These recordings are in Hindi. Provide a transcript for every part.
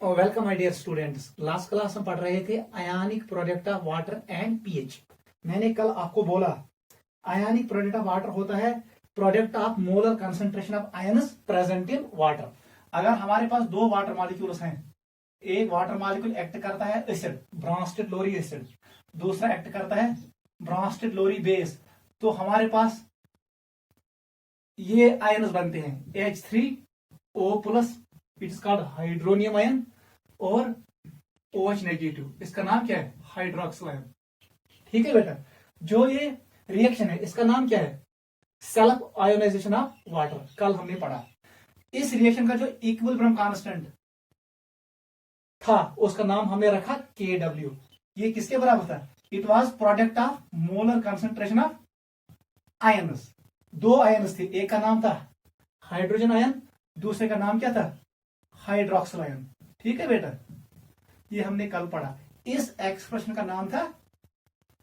और welcome my dear students. Last class में पढ़ रहे थे ionic product of water and pH. मैंने कल आपको बोला आयनिक प्रोडक्ट ऑफ वाटर होता है product of molar concentration of ions present in water. अगर हमारे पास दो वाटर मॉलिक्यूल्स हैं, एक वाटर मॉलिक्यूल एक्ट करता है एसिड ब्रोंस्टेड लोरी एसिड, दूसरा एक्ट करता है ब्रोंस्टेड लोरी बेस, तो हमारे पास ये आयन्स बनते हैं H3O+, it is called hydronium ion, और OH नेगेटिव, इसका नाम क्या है? Hydroxyl ion. ठीक है बेटा, जो ये रिएक्शन है इसका नाम क्या है? Self ionization of water. कल हमने पढ़ा इस रिएक्शन का जो इक्विलिब्रियम कांस्टेंट था उसका नाम हमने रखा KW। ये किसके बराबर था? It was product of molar concentration of ions. दो आयन्स थे, एक का नाम था हाइड्रोजन आयन, दूसरे का नाम क्या था? Hydroxyl ion. ठीक है बेटा, ये हमने कल पढ़ा। इस एक्सप्रेशन का नाम था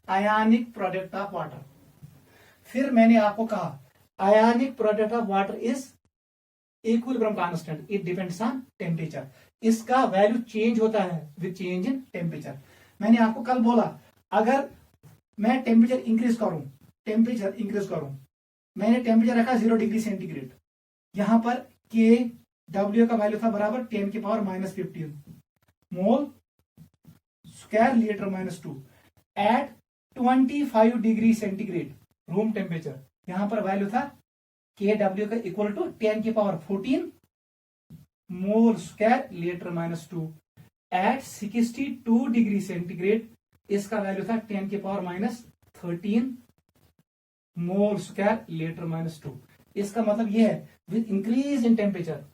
आयनिक प्रोडक्ट ऑफ वाटर। फिर मैंने आपको कहा आयनिक product of water is equilibrium constant, it depends on temperature. इसका वैल्यू चेंज होता है विद चेंज इन टेम्परेचर। मैंने आपको कल बोला अगर मैं टेम्परेचर इंक्रीज करूं, मैंने टेम्परेचर रखा 0 डिग्री सेंटीग्रेड, यहां पर KW का वैल्यू था बराबर 10⁻⁻15 mole square litre -2 at 25 degree centigrade room temperature. यहां पर वैल्यू था KW का equal to 10⁻14 mole square litre -2 at 62 degree centigrade, इसका वैल्यू था 10⁻13 मोल स्क्वायर लीटर -2। इसका मतलब यह है with increase in temperature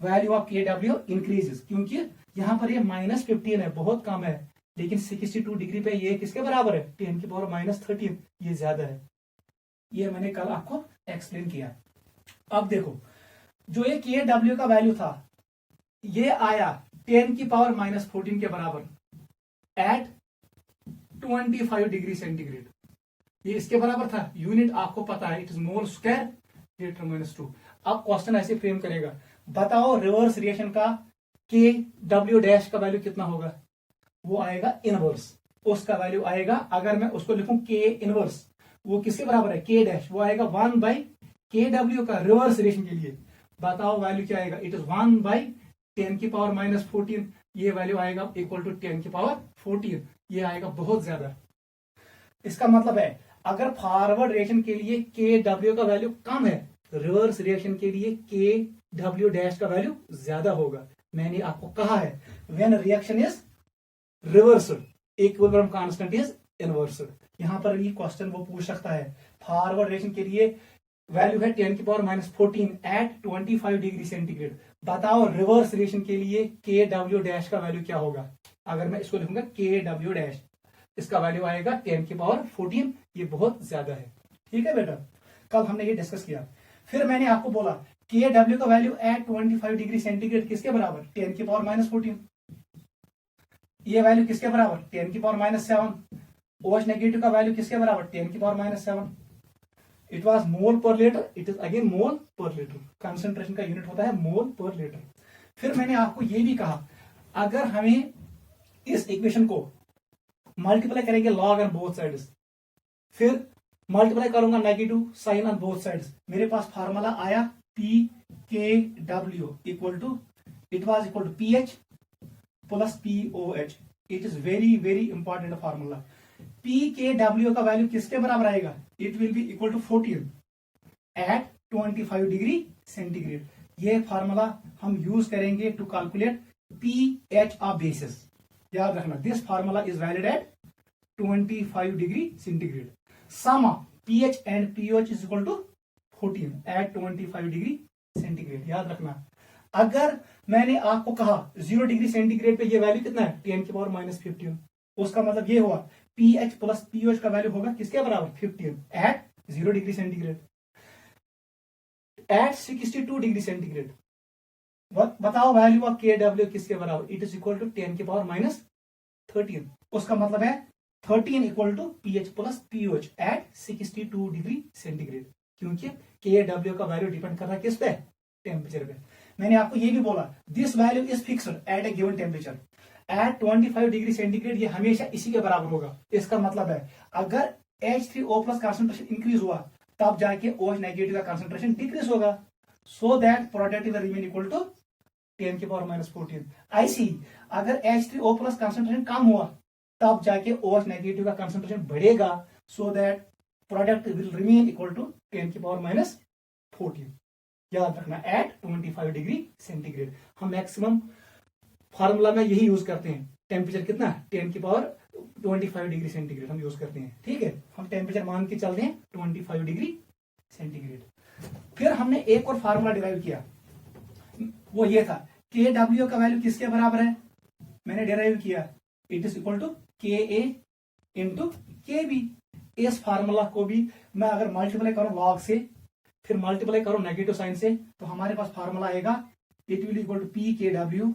value of KW increases, क्योंकि यहां पर ये -15 है, बहुत कम है, लेकिन 62 डिग्री पे ये किसके बराबर है? 10⁻13, ये ज्यादा है। ये मैंने कल आपको एक्सप्लेन किया। अब देखो, जो ये KW का वैल्यू था ये आया 10⁻14 के बराबर एट 25 डिग्री सेंटीग्रेड। ये इसके बराबर था, यूनिट आपको पता है, it is mole square litre -2। अब क्वेश्चन ऐसे फ्रेम करेगा, बताओ रिवर्स रिएक्शन का KW डैश का वैल्यू कितना होगा? वो आएगा इनवर्स, उसका वैल्यू आएगा, अगर मैं उसको लिखूं K इनवर्स, वो किसके बराबर है? K डैश, वो आएगा 1/KW का रिवर्स रिएक्शन के लिए। बताओ वैल्यू क्या आएगा? इट इज 1/10⁻14, ये वैल्यू आएगा इक्वल टू 10⁻14, ये आएगा बहुत ज्यादा। इसका मतलब है अगर फॉरवर्ड रिएक्शन के लिए KW का वैल्यू कम है, रिवर्स रिएक्शन के लिए KW डैश का वैल्यू ज्यादा होगा। मैंने आपको कहा है when reaction is reversed equilibrium constant is inversed. यहां पर ये क्वेश्चन वो पूछ सकता है, फॉरवर्ड रिएक्शन के लिए वैल्यू है 10⁻14 एट 25 डिग्री सेंटीग्रेड, बताओ रिवर्स रिएक्शन के लिए KW डैश का वैल्यू क्या होगा? अगर मैं इसको लिखूंगा KW डैश, इसका वैल्यू आएगा 10⁻14, ये बहुत ज्यादा है। ठीक है बेटा, कल हमने ये डिस्कस किया। फिर मैंने आपको बोला KW का वैल्यू एट 25 डिग्री सेंटीग्रेड किसके बराबर? 10⁻14। ये वैल्यू किसके बराबर? 10⁻7। OH नेगेटिव का वैल्यू किसके बराबर? 10⁻7। इट वाज मोल पर लीटर, इट इज अगेन मोल पर लीटर। कंसंट्रेशन का यूनिट होता है मोल पर लीटर। फिर मैंने आपको ये भी कहा अगर हमें इस इक्वेशन को मल्टीप्लाई करेंगे लॉग ऑन बोथ साइड्स, फिर मल्टीप्लाई करूंगा negative sign on both sides, मेरे पास फार्मूला आया PKW equal to PH plus POH। It is very very important formula. PKW का वैल्यू किसके बराबर आएगा? It will be equal to 14 at 25 degree centigrade. ये फार्मूला हम यूज करेंगे to calculate pH of bases. याद रखना, this formula is valid at 25 degree centigrade. Sum of pH and POH is equal to 14 at 25 degree centigrade. याद रखना, अगर मैंने आपको कहा 0 डिग्री सेंटीग्रेड पे ये वैल्यू कितना है? 10⁻15, उसका मतलब ये हुआ pH प्लस POH का वैल्यू होगा किसके बराबर? 15 at 0 degree centigrade. At 62 degree centigrade बताओ वैल्यू ऑफ KW किसके बराबर? It is equal to 10⁻13। उसका मतलब है 13 equal to PH plus POH at 62 degree centigrade, क्योंकि KW का वैल्यू डिपेंड कर रहा है किस पे? टेम्परेचर पे। मैंने आपको ये भी बोला this value is fixed at A given temperature at 25 degree centigrade, ये हमेशा इसी के बराबर होगा। इसका मतलब है अगर H3O प्लस कंसंट्रेशन इंक्रीज हुआ तब जाके OH नेगेटिव का कंसंट्रेशन डिक्रीज होगा, so that product will remain equal to 10 की पावर -14। ऐसी अगर H3O प्लस कंसंट्रेशन कम हुआ तब जाके OH नेगेटिव का कंसंट्रेशन बढ़ेगा, so that product will remain equal to 10 की पावर -14। याद रखना एट 25 डिग्री सेंटीग्रेड। हम मैक्सिमम फार्मूला में यही यूज करते हैं। टेम्परेचर कितना 10 की पावर 25 डिग्री सेंटीग्रेड हम यूज करते हैं। ठीक है, हम टेम्परेचर मान के चलते हैं 25 डिग्री सेंटीग्रेड। फिर हमने एक और फार्मूला डिराइव किया, वो ये था KW का वैल्यू किसके बराबर है, मैंने डिराइव किया it is equal to KA into KB। इस फार्मूला को भी मैं अगर मल्टीप्लाई करूं लॉग से फिर मल्टीप्लाई करूं नेगेटिव साइन से तो हमारे पास फार्मूला आएगा it will equal to PKW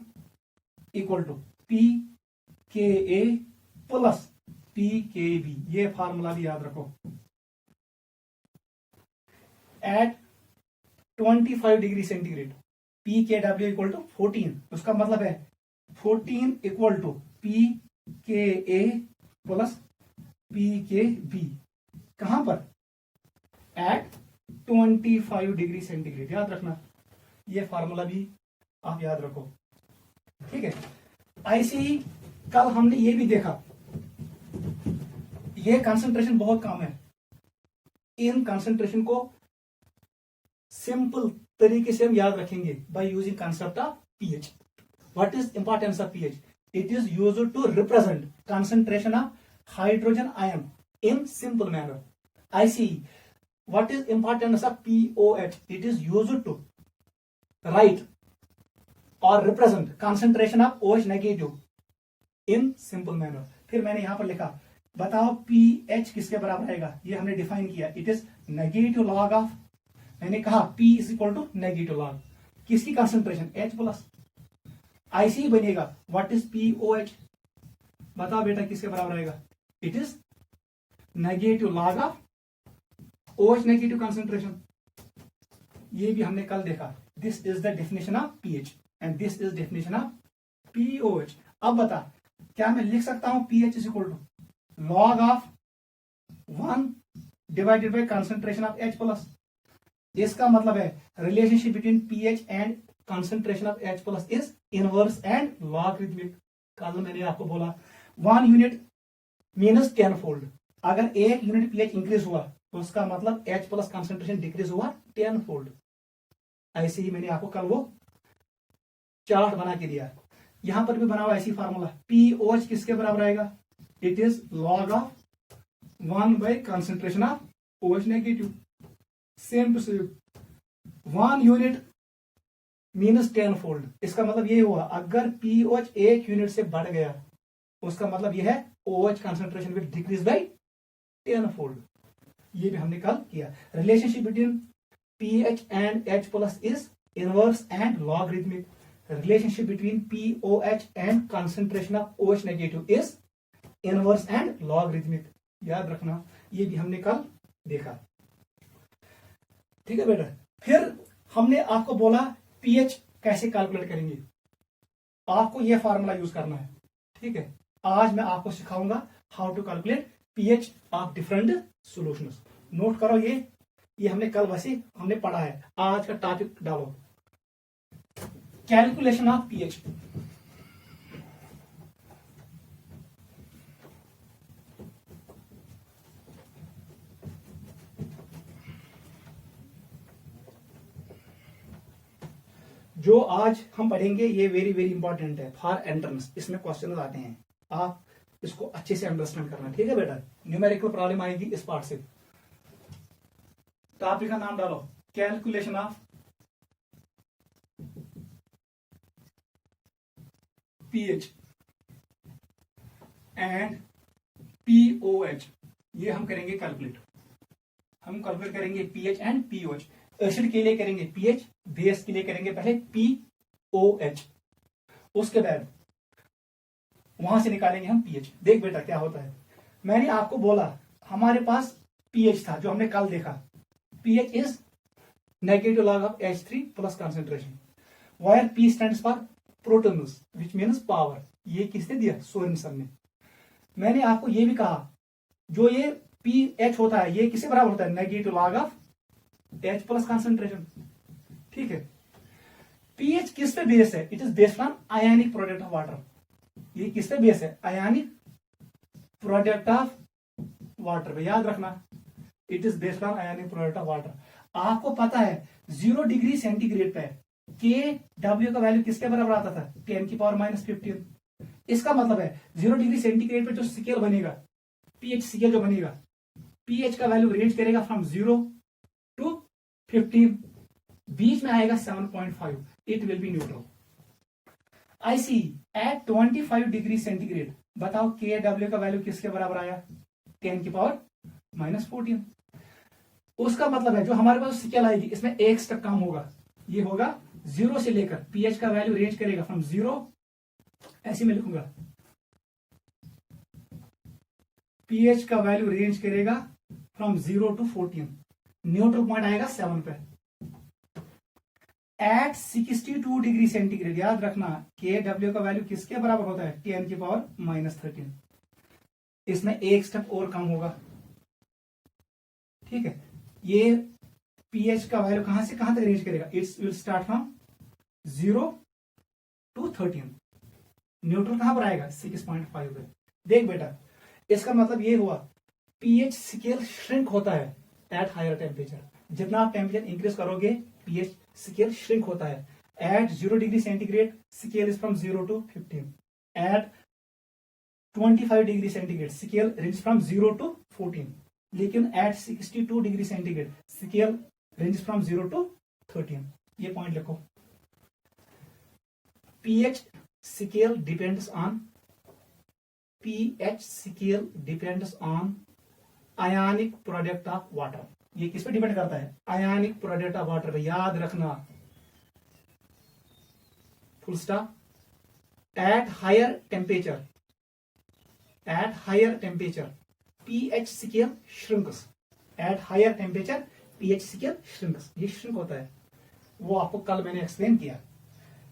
equal to PKA plus PKB। ये फार्मूला भी याद रखो। At 25 degree centigrade PKW equal to 14, उसका मतलब है 14 equal to PKA plus PKB। कहां पर एट 25 डिग्री सेंटीग्रेड। याद रखना, ये फार्मूला भी आप याद रखो। ठीक है, ऐसे ही कल हमने ये भी देखा, ये कंसंट्रेशन बहुत कम है। इन कंसंट्रेशन को सिंपल तरीके से हम याद रखेंगे by using concept of pH. What is importance of pH? It is used to represent concentration of hydrogen ion in simple manner. I see what is importance of POH? It is used to write or represent concentration of OH negative in simple manner। फिर मैंने यहां पर लिखा, बताओ pH किसके बराबर आएगा, ये हमने डिफाइन किया, it is negative log of, मैंने कहा P is equal to negative log किसकी कंसंट्रेशन H प्लस। ऐसे बनेगा व्हाट इज POH, बताओ बेटा किसके बराबर आएगा, it is negative log of OH negative concentration. ये भी हमने कल देखा। This is the definition of pH and this is definition of POH। अब बता, क्या मैं लिख सकता हूं pH is equal to log of 1 divided by concentration of H plus. इसका मतलब है relationship between pH and concentration of H plus is inverse and logarithmic. कल मैंने आपको बोला 1 यूनिट मीनस 10 फोल्ड। अगर 1 यूनिट pH इंक्रीज हुआ तो उसका मतलब H प्लस कंसंट्रेशन डिक्रीज हुआ 10 फोल्ड। ऐसे ही मैंने आपको कल वो चार्ट बना के दिया, यहां पर भी बना हुआ ऐसी फार्मूला। POH किसके बराबर आएगा, it is log of 1 by concentration of OH negative. Same to same 1 unit minus 10 fold. इसका मतलब ये हुआ अगर POH 1 यूनिट से बढ़ गया उसका मतलब यह है OH concentration will decrease by 10 fold. ये भी हमने कल किया। Relationship between pH and H plus is inverse and logarithmic. Relationship between POH and concentration of OH negative is inverse and logarithmic. याद रखना, ये भी हमने कल देखा। ठीक है बेटा, फिर हमने आपको बोला pH कैसे कैलकुलेट करेंगे, आपको यह फार्मूला यूज करना है। ठीक है, आज मैं आपको सिखाऊंगा how to calculate pH of different solutions. Note करो, ये हमने कल वैसे हमने पढ़ा है। आज का टॉपिक डालो, कैलकुलेशन ऑफ pH। जो आज हम पढ़ेंगे ये वेरी वेरी इंपॉर्टेंट है फॉर एंट्रेंस। इसमें क्वेश्चन आते हैं, आप इसको अच्छे से अंडरस्टैंड करना। ठीक है बेटा, न्यूमेरिकल प्रॉब्लम आएगी इस पार्ट से। टॉपिक का नाम डालो, calculation of pH and POH। ये हम करेंगे कैलकुलेट। हम कैलकुलेट करेंगे pH एंड POH। एसिड के लिए करेंगे pH, बेस के लिए करेंगे पहले POH, उसके बाद वहां से निकालेंगे हम pH। देख बेटा क्या होता है, मैंने आपको बोला हमारे पास pH था जो हमने कल देखा। pH is negative log of H3 plus concentration. Wire P stands for protons which means power. ये किसने दिया? सोरेनसन ने। मैंने आपको ये भी कहा जो ये pH होता है ये किससे बराबर होता है? Negative log of H plus concentration. ठीक है, pH किस पे बेस है? It is based on ionic product of water. ये किस पे बेस है? आयनिक प्रोडक्ट ऑफ वाटर पे, याद रखना, it is based on ionic product of water. आपको पता है 0 डिग्री सेंटीग्रेड पे KW का वैल्यू किसके बराबर आता था? 10 की पावर -15। इसका मतलब है 0 डिग्री सेंटीग्रेड पे जो स्केल बनेगा, pH स्केल जो बनेगा, pH का वैल्यू रेंज करेगा फ्रॉम 0 to 15, बीच में आएगा 7.5, it will be neutral. I see at 25 degree centigrade, बताओ KW का वैल्यू किसके बराबर आया? 10 की पावर -14। उसका मतलब है जो हमारे पास स्केल आएगी इसमें एक स्टेप कम होगा, ये होगा 0 से लेकर, pH का वैल्यू रेंज करेगा फ्रॉम 0, ऐसे में लिखूंगा, pH का वैल्यू रेंज करेगा फ्रॉम 0 to 14, न्यूट्रल पॉइंट आएगा 7 पे। एट 62 डिग्री सेंटीग्रेड, याद रखना KW का वैल्यू किसके बराबर होता है? 10 की पावर -13। इसमें एक स्टेप और कम होगा। ठीक है, ये pH का वैल्यू कहां से कहां तक रेंज करेगा? It's will start from 0 to 13, neutral कहां पर आएगा? 6.5 पे। देख बेटा, इसका मतलब ये हुआ pH स्केल श्रिंक होता है एट हायर टेम्परेचर। जितना आप टेम्परेचर इंक्रीज करोगे pH स्केल श्रिंक होता है। At 0 degree centigrade scale is from 0 to 15, at 25 degree centigrade scale range from 0 to 14, लेकिन at 62 degree centigrade scale range from 0 to 13। ये पॉइंट लिखो, pH scale depends on ionic product of water। ये किस पे डिपेंड करता है? आयनिक प्रोडक्ट ऑफ वाटर पे, याद रखना, full stop. At higher temperature pH scale shrinks, at higher temperature pH scale shrinks. ये श्रिंक होता है, वो आपको कल मैंने एक्सप्लेन किया,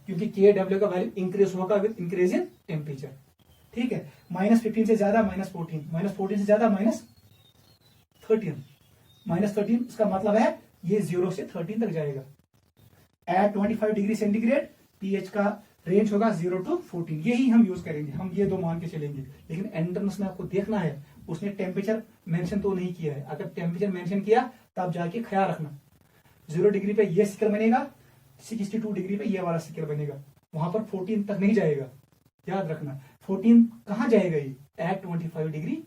क्योंकि KW का वैल्यू इंक्रीज होगा विद इंक्रीज इन टेम्परेचर। ठीक है, -15 से ज्यादा -14, -14 से ज्यादा -13, -13, इसका मतलब है ये 0 से 13 तक जाएगा। एट 25 डिग्री सेंटीग्रेड pH का रेंज होगा 0 to 14, यही हम यूज करेंगे, हम ये दो मान के चलेंगे। लेकिन एंट्रेंस में आपको देखना है उसने टेम्परेचर मेंशन तो नहीं किया है। अगर टेम्परेचर मेंशन किया तब जाके ख्याल रखना 0 डिग्री पे ये स्केल बनेगा, 62 डिग्री पे ये वाला स्केल बनेगा, वहां पर 14 तक नहीं जाएगा। याद रखना 14 कहां जाएगा? ये एट 25 डिग्री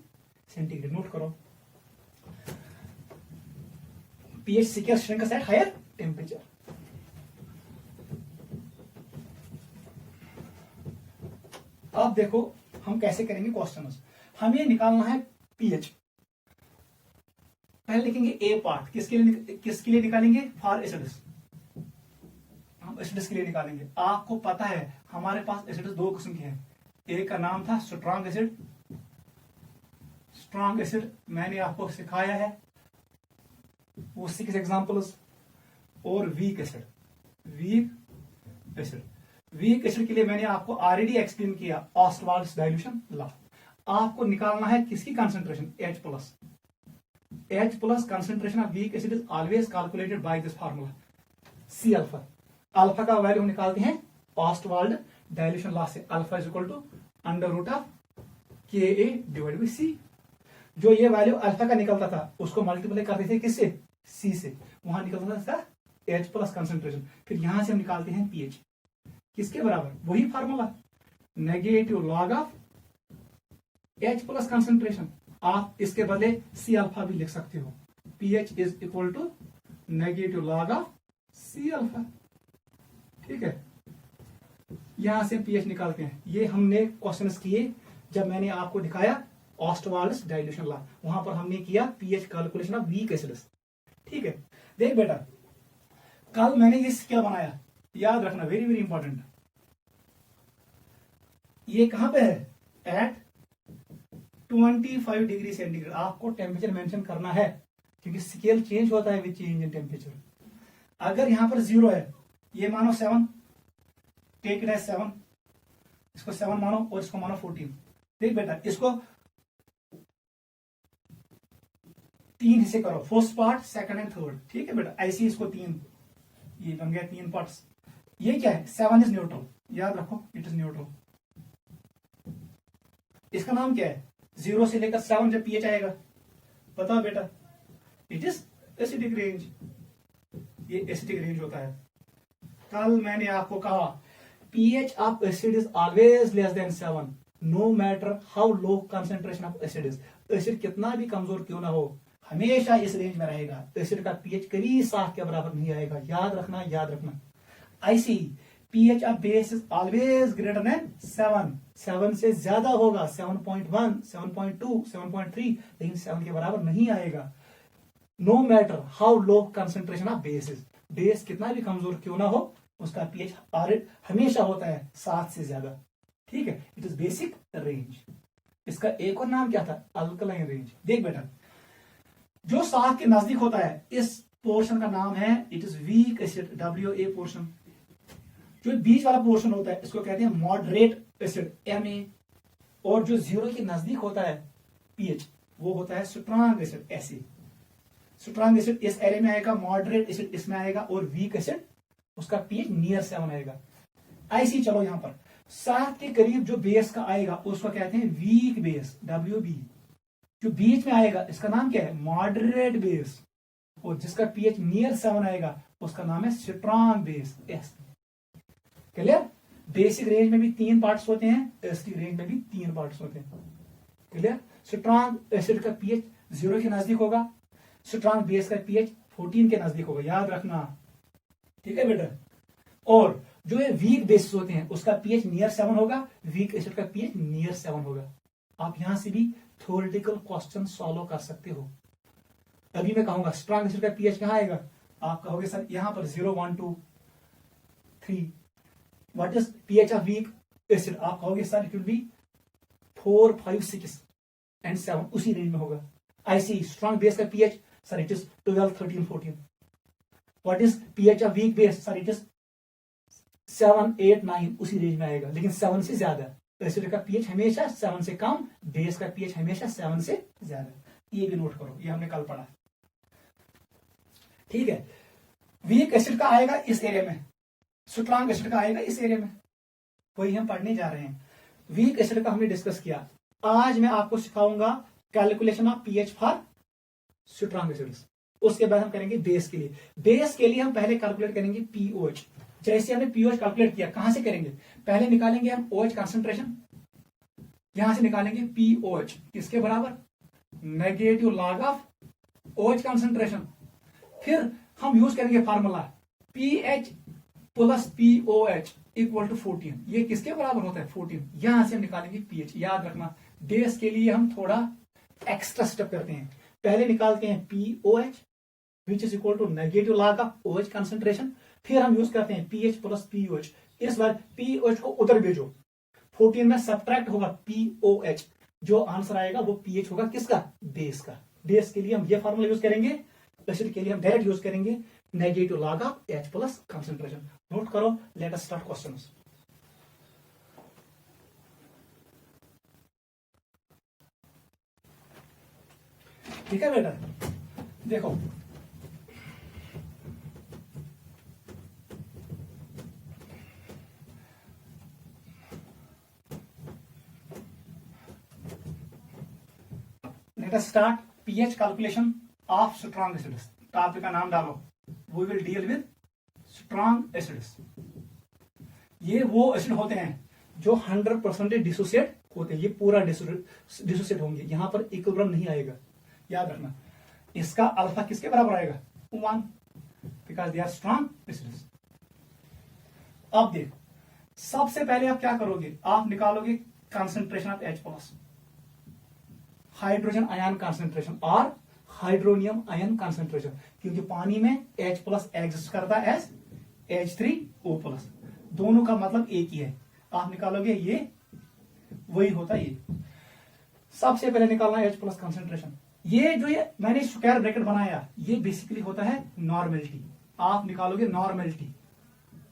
सेंटीग्रेड। नोट करो, pH scale shrinks at higher temperature. अब देखो हम कैसे करेंगे क्वेश्चंस। हमें निकालना है pH। पहले लिखेंगे ए पार्ट, किसके लिए निकालेंगे? फॉर एसिड्स, हम एसिड्स के लिए निकालेंगे। आपको पता है हमारे पास एसिड्स दो किस्म के हैं, एक का नाम था स्ट्रॉन्ग एसिड, स्ट्रॉन्ग एसिड मैंने आपको सिखाया है वो 6 एग्जांपल्स, और weak acid, weak acid. Weak acid के लिए मैंने आपको ऑलरेडी एक्सप्लेन किया ऑस्टवाल्ड्स डाइल्यूशन लॉ। आपको निकालना है किसकी concentration? H plus. H plus concentration of weak acid is always calculated by this formula C alpha. Alpha का वैल्यू हम निकालते हैं ऑस्टवाल्ड डाइल्यूशन लॉ से, alpha is equal to √KA divide by C। जो ये वैल्यू अल्फा का निकलता था उसको मल्टीप्लाई करते थे किससे? C से, वहां निकलता था H प्लस कंसंट्रेशन। फिर यहां से हम निकालते हैं pH, किसके बराबर? वही formula, negative log of H plus concentration. आप इसके बदले C अल्फा भी लिख सकते हो, pH is equal to negative log of C alpha. ठीक है, यहां से pH निकालते हैं। ये हमने क्वेश्चंस किए जब मैंने आपको दिखाया ऑस्टवाल्ड्स डाइल्यूशन लॉ, वहां पर हमने किया pH calculation of weak acids. ठीक है, देख बेटा कल मैंने ये स्केल बनाया, याद रखना, वेरी वेरी इंपॉर्टेंट। ये कहां पे है? At 25 degree centigrade. आपको टेम्परेचर मेंशन करना है क्योंकि स्केल चेंज होता है विद चेंज इन टेम्परेचर। अगर यहां पर 0 है, ये मानो 7, टेक इट एज 7, इसको 7 मानो और इसको मानो 14। देख बेटा, इसको 3 हिस्से करो, first part, second and third. ठीक है बेटा, ऐसे इसको 3, ये बन गया 3 पार्ट्स। ये क्या है? 7 इज न्यूट्रल, याद रखो, इट इज न्यूट्रल। इसका नाम क्या है? 0 से लेकर 7 जब पीएच आएगा, बताओ बेटा, इट इज एसिडिक रेंज। ये एसिडिक रेंज होता है। कल मैंने आपको कहा pH of acid is always less than 7, no matter how low concentration of acid is. Acid कितना भी कमजोर क्यों ना हो, हमेशा इस रेंज में रहेगा। एसिड का pH कभी 7 के बराबर नहीं आएगा, याद रखना, याद रखना। ऐसी pH of base is always greater than 7, 7 से ज्यादा होगा, 7.1, 7.2, 7.3, लेकिन 7 के बराबर नहीं आएगा। No matter how low concentration of base is, base कितना भी कमजोर क्यों ना हो, उसका pH हमेशा होता है 7 से ज्यादा। ठीक है, इट इज बेसिक रेंज। इसका एक और नाम क्या था? Alkaline range. देख बेटा, जो 7 के नजदीक होता है, इस पोर्शन का नाम है it is weak acid, WA portion. जो बीच वाला पोर्शन होता है, इसको कहते हैं मॉडरेट एसिड, MA। और जो 0 के नजदीक होता है pH, वो होता है strong acid, SE। Strong acid इस एरिया में आएगा, मॉडरेट एसिड इसमें आएगा, और वीक एसिड उसका pH नियर 7 आएगा। ऐसी चलो यहां पर 7 के करीब जो बेस का आएगा उसको कहते हैं वीक बेस, WB। जो बीच में आएगा इसका नाम क्या है? Moderate base. और जिसका pH नियर 7 आएगा उसका नाम है strong base, S। Clear? Basic range में भी 3 पार्ट्स होते हैं, एसिडिक रेंज में भी 3 पार्ट्स होते हैं। क्लियर? स्ट्रॉन्ग एसिड का pH 0 के नजदीक होगा, स्ट्रॉन्ग बेस का pH 14 के नजदीक होगा, याद रखना। ठीक है बेटा? और जो ये वीक बेसिस होते हैं उसका pH नियर 7 होगा, वीक एसिड का pH नियर 7 होगा। आप यहां से भी थ्योरेटिकल क्वेश्चन सॉल्व कर सकते हो। अभी मैं कहूंगा स्ट्रॉन्ग एसिड का pH कहां आएगा, आप कहोगे सर यहां पर 0, 1, 2, 3। What is pH of weak acid? आप कहोगे sir it will B 4, 5, 6 and 7, उसी रेंज में होगा। ऐसी स्ट्रॉन्ग बेस का pH, sir it is 12, 13, 14। What is pH of weak base? Sir it is 7, 8, 9, उसी रेंज में आएगा, लेकिन 7 से ज्यादा। एसिड का pH हमेशा 7 से कम, बेस का pH हमेशा 7 से ज्यादा। ये भी नोट करो, ये हमने कल पढ़ा। ठीक है, वीक एसिड का आएगा इस एरिया में, स्ट्रॉन्ग एसिड का आएगा इस एरिया में, वही हम पढ़ने जा रहे हैं। वीक एसिड का हमने डिस्कस किया। आज मैं आपको सिखाऊंगा calculation of pH for strong acids. उसके बाद हम करेंगे बेस के लिए। बेस के लिए हम पहले कैलकुलेट करेंगे pOH। जैसे हमने pOH कैलकुलेट किया, कहां से करेंगे? पहले निकालेंगे हम OH कंसंट्रेशन, यहां से निकालेंगे pOH, किसके बराबर? Negative log of OH concentration. फिर हम यूज करेंगे formula pH plus pOH equal to 14। ये किसके बराबर होता है? 14। यहां से हम निकालेंगे pH। याद रखना, बेस के लिए हम थोड़ा एक्स्ट्रा स्टेप करते हैं। पहले निकालते हैं pOH which is equal to negative log of OH concentration. फिर हम यूज करते हैं pH प्लस pOH। इस बार pOH को उधर भेजो, 14 में सब्ट्रैक्ट होगा pOH, जो आंसर आएगा वो pH होगा किसका? बेस का। बेस के लिए हम ये फार्मूला यूज करेंगे, एसिड के लिए हम डायरेक्ट यूज करेंगे negative log of H plus concentration. Note करो, लेट अस स्टार्ट क्वेश्चंस। ठीक है बेटा, देखो let us start pH calculation of strong acids. Topic का नाम डालो, we will deal with strong acids. ये वो एसिड होते हैं जो 100% डिसोसिएट होते हैं। ये पूरा डिसोसिएट होंगे, यहां पर इक्विलिब्रियम नहीं आएगा, याद रखना। इसका अल्फा किसके बराबर आएगा? 1, because they are strong acids. अब देख, सबसे पहले आप क्या करोगे? आप निकालोगे concentration of H plus, hydrogen ion concentration और हाइड्रोनियम आयन कंसंट्रेशन, क्योंकि पानी में H प्लस एग्जिस्ट करता है एज H3O प्लस, दोनों का मतलब एक ही है। आप निकालोगे ये, वही होता है ये। सबसे पहले निकालना है H प्लस कंसंट्रेशन। ये जो ये मैंने स्क्वायर ब्रैकेट बनाया, ये बेसिकली होता है नॉर्मेलिटी। आप निकालोगे नॉर्मेलिटी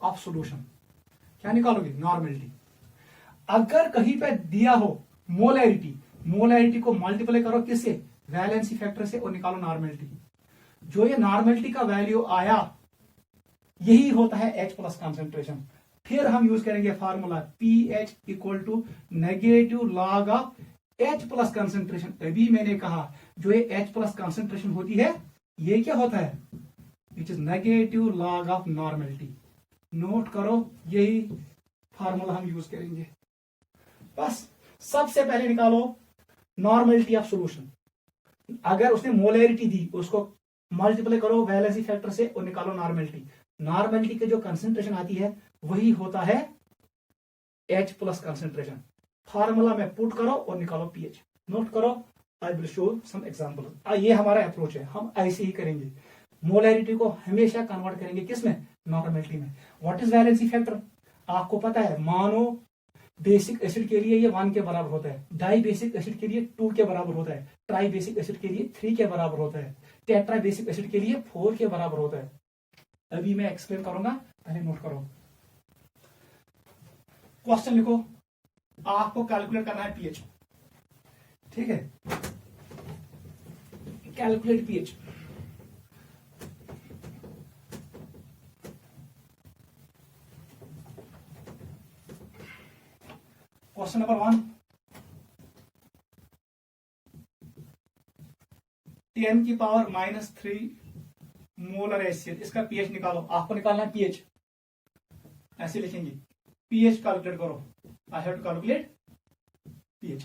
ऑफ सॉल्यूशन। क्या निकालोगे? नॉर्मेलिटी। अगर कहीं पे दिया हो मोलैरिटी, मोलैरिटी को मल्टीप्लाई करो किससे? वैलेंसी फैक्टर से, और निकालो नॉर्मेलिटी। जो ये नॉर्मेलिटी का वैल्यू आया यही होता है H प्लस कॉन्सेंट्रेशन। फिर हम यूज करेंगे formula pH equal to negative log of H plus concentration. अभी मैंने कहा जो ये H प्लस कॉन्सेंट्रेशन होती है ये क्या होता है? It is negative log of normality. Note करो, यही फार्मूला हम यूज करेंगे। बस सबसे पहले निकालो नॉर्मेलिटी ऑफ सॉल्यूशन। अगर उसने मोलैरिटी दी उसको मल्टीप्लाई करो वैलेंसी फैक्टर से और निकालो नॉर्मेलिटी। नॉर्मेलिटी की जो कंसेंट्रेशन आती है वही होता है H प्लस कंसेंट्रेशन। फार्मूला में पुट करो और निकालो pH। नोट करो, I will show some example. ये हमारा अप्रोच है, हम ऐसे ही करेंगे। मोलैरिटी को हमेशा कन्वर्ट करेंगे किसमें? नॉर्मेलिटी में। What is valency factor? आपको पता है, मानो बेसिक एसिड के लिए ये 1 के बराबर होता है, डाई बेसिक एसिड के लिए 2 के बराबर होता है, ट्राई बेसिक एसिड के लिए 3 के बराबर होता है, टेट्रा बेसिक एसिड के लिए 4 के बराबर होता है। अभी मैं एक्सप्लेन करूंगा, पहले नोट करो। क्वेश्चन लिखो, आपको कैलकुलेट करना है pH। ठीक है, कैलकुलेट pH। क्वेश्चन नंबर 1, 10 की पावर -3 मोलर HCl, इसका pH निकालो। आपको निकालना है pH, ऐसे लिखेंगे pH कैलकुलेट करो। I have to calculate pH।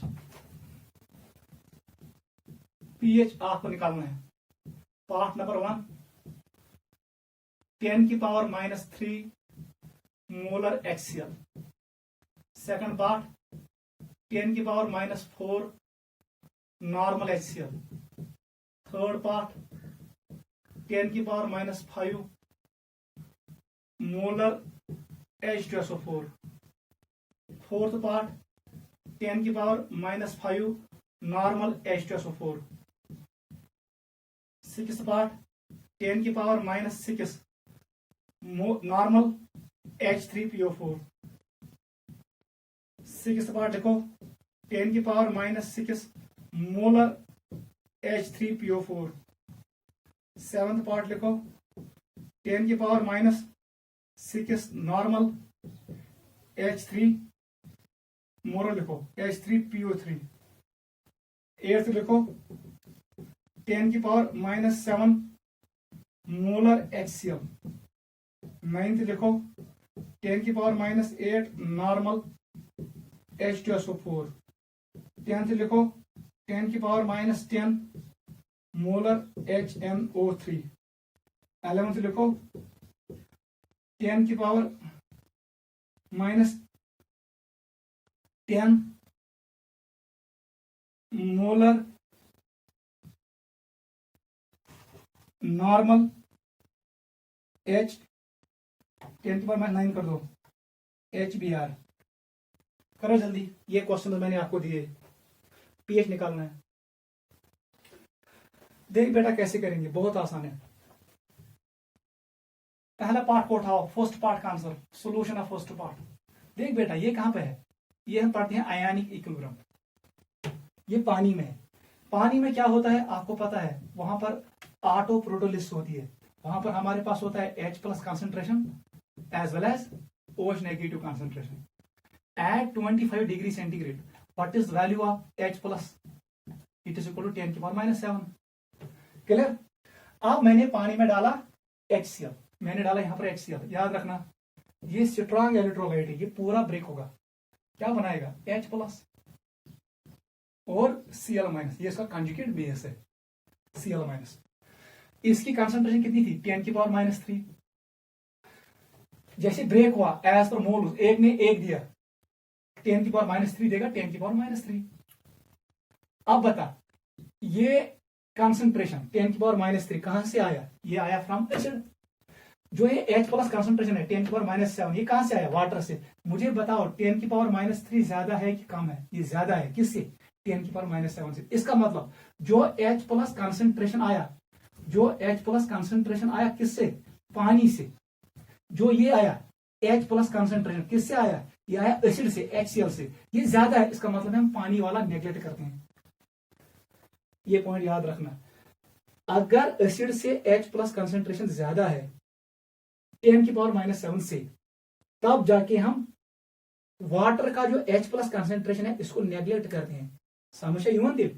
pH आपको निकालना है। पार्ट नंबर 1, 10 की power -3 molar HCl। Second part, 10 की power -4 normal HCl। Third part, 10 की power -5 molar H2SO4। Fourth part, 10 की power -5 normal H2SO4। Sixth part, 10 की power -6 normal H3PO4। Sixth part लिखो, 10 की power -6 molar H3PO4। Seventh part लिखो, 10 की पावर -6 नॉर्मल H3 मोलर लिखो H3PO3। एट्थ लिखो, 10 की पावर -7 मोलर HCl। नाइन्थ लिखो, 10 की पावर -8 नॉर्मल H2SO4। 10th लिखो, 10 की पावर -10 मोलर HNO3। 11th लिखो, 10 की पावर -10 मोलर नॉर्मल H, 10 की पावर -9 कर दो HBr। करो जल्दी, ये क्वेश्चन तो मैंने आपको दिए। pH निकालना है। देख बेटा कैसे करेंगे, बहुत आसान है। पहला पार्ट को उठाओ, फर्स्ट पार्ट का answer, solution of first part. देख बेटा ये कहां पे है? ये हम पढ़ते हैं आयनिक इक्विलिब्रियम। ये पानी में है। पानी में क्या होता है आपको पता है, वहां पर ऑटो प्रोटोलिसिस होती है। वहां पर हमारे पास होता है H plus concentration as well as OH negative concentration. At 25 degree centigrade, what is the value of H plus? It is equal to 10 की पावर -7। क्लियर? अब मैंने पानी में डाला HCl, मैंने डाला यहां पर HCl। याद रखना ये स्ट्रॉन्ग इलेक्ट्रोलाइट है, ये पूरा ब्रेक होगा, क्या बनाएगा? H प्लस और Cl माइनस, ये इसका कंजुगेट बेस है Cl माइनस। इसकी कंसंट्रेशन कितनी थी? 10 की पावर -3। जैसे ब्रेक हुआ एज पर मोल, एक ने एक दिया, 10 की पावर -3 देगा, 10 की पावर -3। अब बता, ये कंसंट्रेशन 10 की पावर -3 कहां से आया? ये आया फ्रॉम एसिड। जो ये H प्लस कंसंट्रेशन है 10 की पावर -7, ये कहां से आया? वाटर से। मुझे बताओ 10 की पावर -3 ज्यादा है कि कम है? ये ज्यादा है। किससे? 10 की पावर -7 से। इसका मतलब जो H प्लस कंसंट्रेशन आया, जो H प्लस कंसंट्रेशन आया किससे? पानी से। जो ये आया H प्लस कंसेंट्रेशन किससे आया, ये आया एसिड से, HCl से, ये ज्यादा है, इसका मतलब हम पानी वाला नेग्लेक्ट करते हैं। ये पॉइंट याद रखना, अगर एसिड से H प्लस कंसेंट्रेशन ज्यादा है 10⁻⁻7 से, तब जाके हम वाटर का जो H प्लस कंसेंट्रेशन है इसको नेग्लेक्ट करते हैं। समझ यह,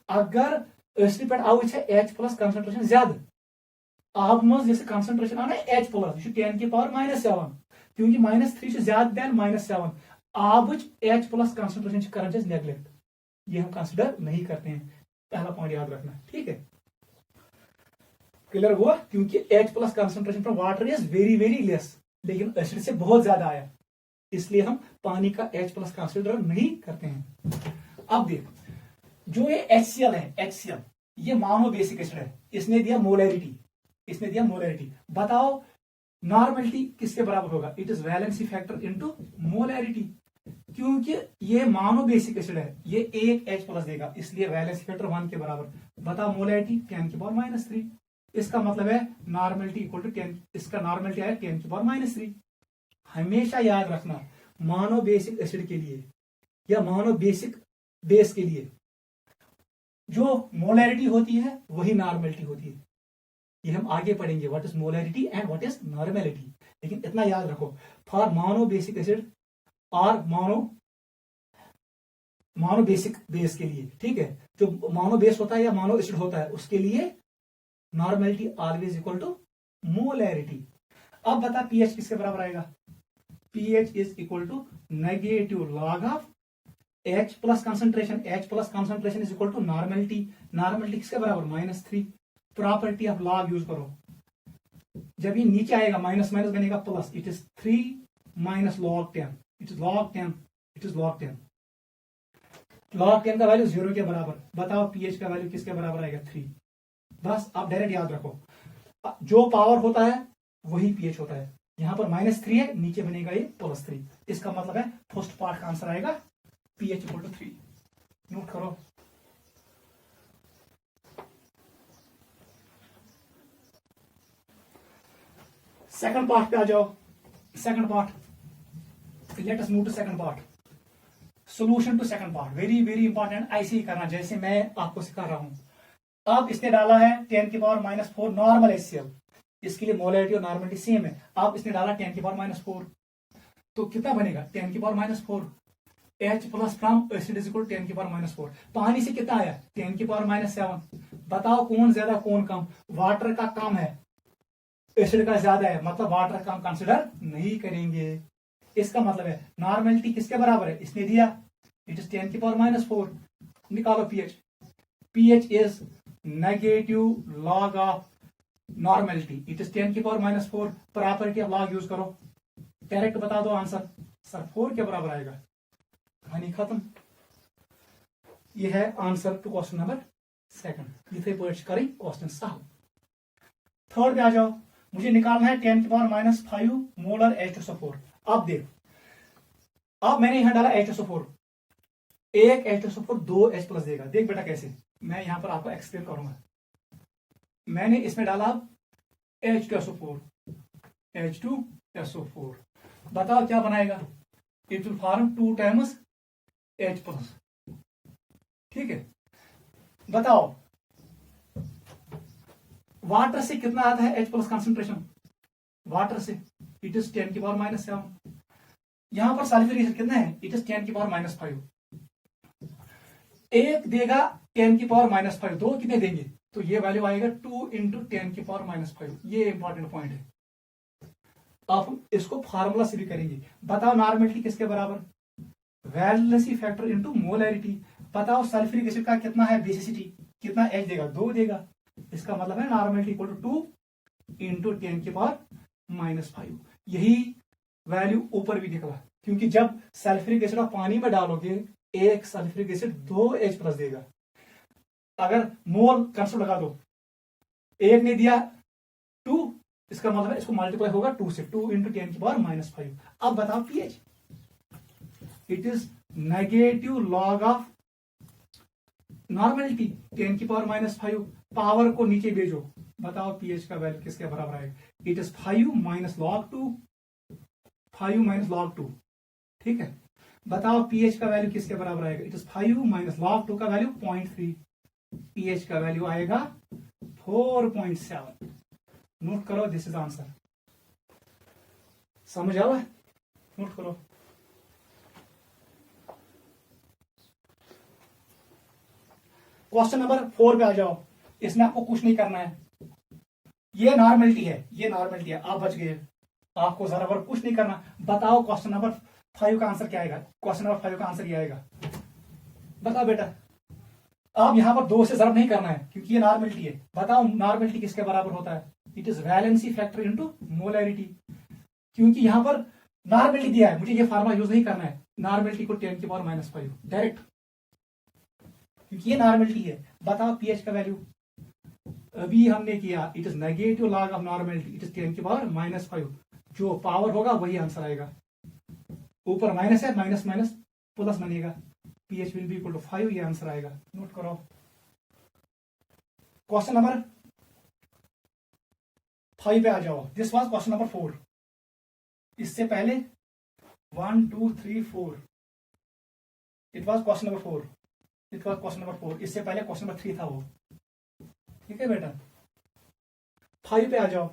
अगर एसिड पे आव H प्लस कंसेंट्रेशन ज्यादा, आब मज जैसे कंसेंट्रेशन आना H प्लस 10⁻⁻7, क्योंकि -3 ज्यादा देन -7, आब H प्लस कंसेंट्रेशन कर नेग्लेक्ट, ये हम कंसिडर नहीं करते हैं। पहला पॉइंट याद रखना, ठीक है, क्लियर हुआ, क्योंकि H plus concentration from water is very very less, लेकिन एसिड से बहुत ज्यादा आया, इसलिए हम पानी का H प्लस कंसिडर नहीं करते हैं। अब देख, जो ये HCl है, HCl ये मोनो बेसिक एसिड है, इसने दिया मोलैरिटी, इसने दिया मोलैरिटी, बताओ नॉर्मलिटी किसके बराबर होगा, it is valency factor into molarity, क्योंकि ये मोनो बेसिक एसिड है, ये एक H प्लस देगा, इसलिए वैलेंसी फैक्टर 1 के बराबर। बताओ मोलैरिटी 10⁻⁻3, इसका मतलब है नॉर्मलिटी इक्वल टू 10, इसका नॉर्मलिटी है 10⁻⁻3। हमेशा याद रखना, मोनो बेसिक एसिड के लिए या मोनो बेसिक बेस के लिए जो मोलैरिटी होती है वही नॉर्मलिटी होती है। ये हम आगे पढ़ेंगे, what is molarity and what is normality, लेकिन इतना याद रखो, फॉर मोनो बेसिक एसिड और मोनो बेसिक बेस के लिए, ठीक है, जो मोनो बेस होता है या मोनो एसिड होता है उसके लिए normality always equal to molarity. अब बता पीएच किसके बराबर आएगा, pH is equal to negative log of H plus concentration, H plus concentration is equal to normality, normality किसके बराबर -3, प्रॉपर्टी ऑफ लॉग यूज करो, जब ये नीचे आएगा माइनस माइनस बनेगा plus, it is 3 minus log 10, it is log 10, it is log 10, log 10 का वैल्यू 0 के बराबर। बताओ पीएच का वैल्यू किसके बराबर आएगा, 3। बस आप डायरेक्ट याद रखो, जो पावर होता है वही पीएच होता है, यहां पर -3 है, नीचे बनेगा ये +3, इसका मतलब है फर्स्ट पार्ट का आंसर आएगा pH इक्वल टू 3। नोट करो। सेकंड पार्ट पे आ जाओ, second part, let us move to second part, solution to second part, very very important, ऐसे ही करना जैसे मैं आपको सिखा रहा हूं। अब इसने डाला है 10⁻⁻4 नॉर्मल HCl, इसके लिए मोलैरिटी और नॉर्मलिटी सेम है। अब इसने डाला 10⁻⁻4, तो कितना बनेगा 10⁻⁻4, H plus from acid is equal 10⁻⁻4, पानी से कितना आया 10⁻⁻7। बताओ कौन ज्यादा कौन कम, वाटर का कम है, एसिड का ज्यादा है, मतलब वाटर का हम कंसिडर नहीं करेंगे। इसका मतलब है नॉर्मलिटी किसके बराबर है, इसने दिया इट इज 10⁻⁻4, निकालो pH, pH is negative log of normality, it is 10⁻⁻4, property of log use करो, डायरेक्ट बता दो आंसर, सर 4 के बराबर आएगा, कहानी खत्म। यह है आंसर टू क्वेश्चन नंबर 2। इथे पे करें क्वेश्चन सॉल्व। थर्ड पे आ जाओ, मुझे निकालना है 10⁻⁵ मोलर H2SO4। अब देख, अब मैंने यहां डाला H2SO4, एक H2SO4 2 H प्लस देगा। देख बेटा कैसे, मैं यहां पर आपको एक्सप्लेन करूंगा। मैंने इसमें डाला H2SO4, H2SO4, बताओ क्या बनाएगा, it will form 2 times H plus, ठीक है। बताओ वाटर से कितना आता है H प्लस कंसंट्रेशन, वाटर से इट इज 10⁻⁻7, यहां पर सल्फ्यूरिक एसिड कितना है, इट इज 10⁻⁻5, एक देगा 10⁻⁻5, दो कितने देंगे, तो ये वैल्यू आएगा 2 × 10⁻⁻5। ये इंपॉर्टेंट पॉइंट है, आप हम इसको फार्मूला से भी करेंगे। बताओ नॉर्मलिटी किसके बराबर, वैलेंसी फैक्टर इनटू मोलैरिटी। बताओ सल्फ्यूरिक एसिड का कितना है बेसिसिटी, कितना H देगा, 2 देगा, इसका मतलब है नॉर्मलिटी इक्वल टू 2 × 10⁻⁻5। यही वैल्यू ऊपर भी निकला, क्योंकि जब सल्फ्यूरिक एसिड आप पानी में डालोगे, एक सल्फ्यूरिक एसिड 2 H प्लस देगा। अगर मोल कंसेप्ट लगा दो, एक ने दिया 2, इसका मतलब है इसको मल्टीप्लाई होगा 2 से, 2 × 10⁻⁻5। अब बताओ pH, it is negative log of normality 10⁻⁻5, power को नीचे भेजो, बताओ पीएच का वैल्यू किसके बराबर आएगा, it is 5 - log 2, 5 minus log 2। ठीक है, बताओ पीएच का वैल्यू किसके बराबर आएगा? इट इज 5 माइनस लॉग 2 का वैल्यू 0.3, पीएच का वैल्यू आएगा 4.7। नोट करो, दिस इज आंसर। समझ आवा? नोट करो। क्वेश्चन नंबर 4 पे आ जाओ। इसमें आपको कुछ नहीं करना है, ये नॉर्मलिटी है, ये नॉर्मलिटी है, आप बच गए। आपको जरा बर कुछ नहीं करना। बताओ क्वेश्चन नंबर 5 का आंसर क्या आएगा? क्वेश्चन नंबर 5 का आंसर ये आएगा। बताओ बेटा, आप यहां पर 2 से जरब नहीं करना है क्योंकि ये नॉर्मलिटी है। बताओ नॉर्मलिटी किसके बराबर होता है? It is valency factor into molarity. क्योंकि यहां पर नॉर्मलिटी दिया है, मुझे ये फार्मूला यूज नहीं करना है, नॉर्मलिटी को 10 की पावर -5 डायरेक्ट, क्योंकि ये नॉर्मलिटी है। बताओ पीएच का वैल्यू अभी हमने किया, it is negative log of normality, it is 10 की पावर -5। जो पावर होगा वही आंसर आएगा। ऊपर माइनस है, माइनस माइनस प्लस बनेगा, pH will be equal to 5, ये आंसर आएगा। नोट करो। क्वेश्चन नंबर 5 पे आ जाओ। This was question number 4। इससे पहले 1 2 3 4, it was question number 4, it was question number 4। इससे पहले क्वेश्चन नंबर 3 था वो। ठीक है बेटा, 5 पे आ जाओ।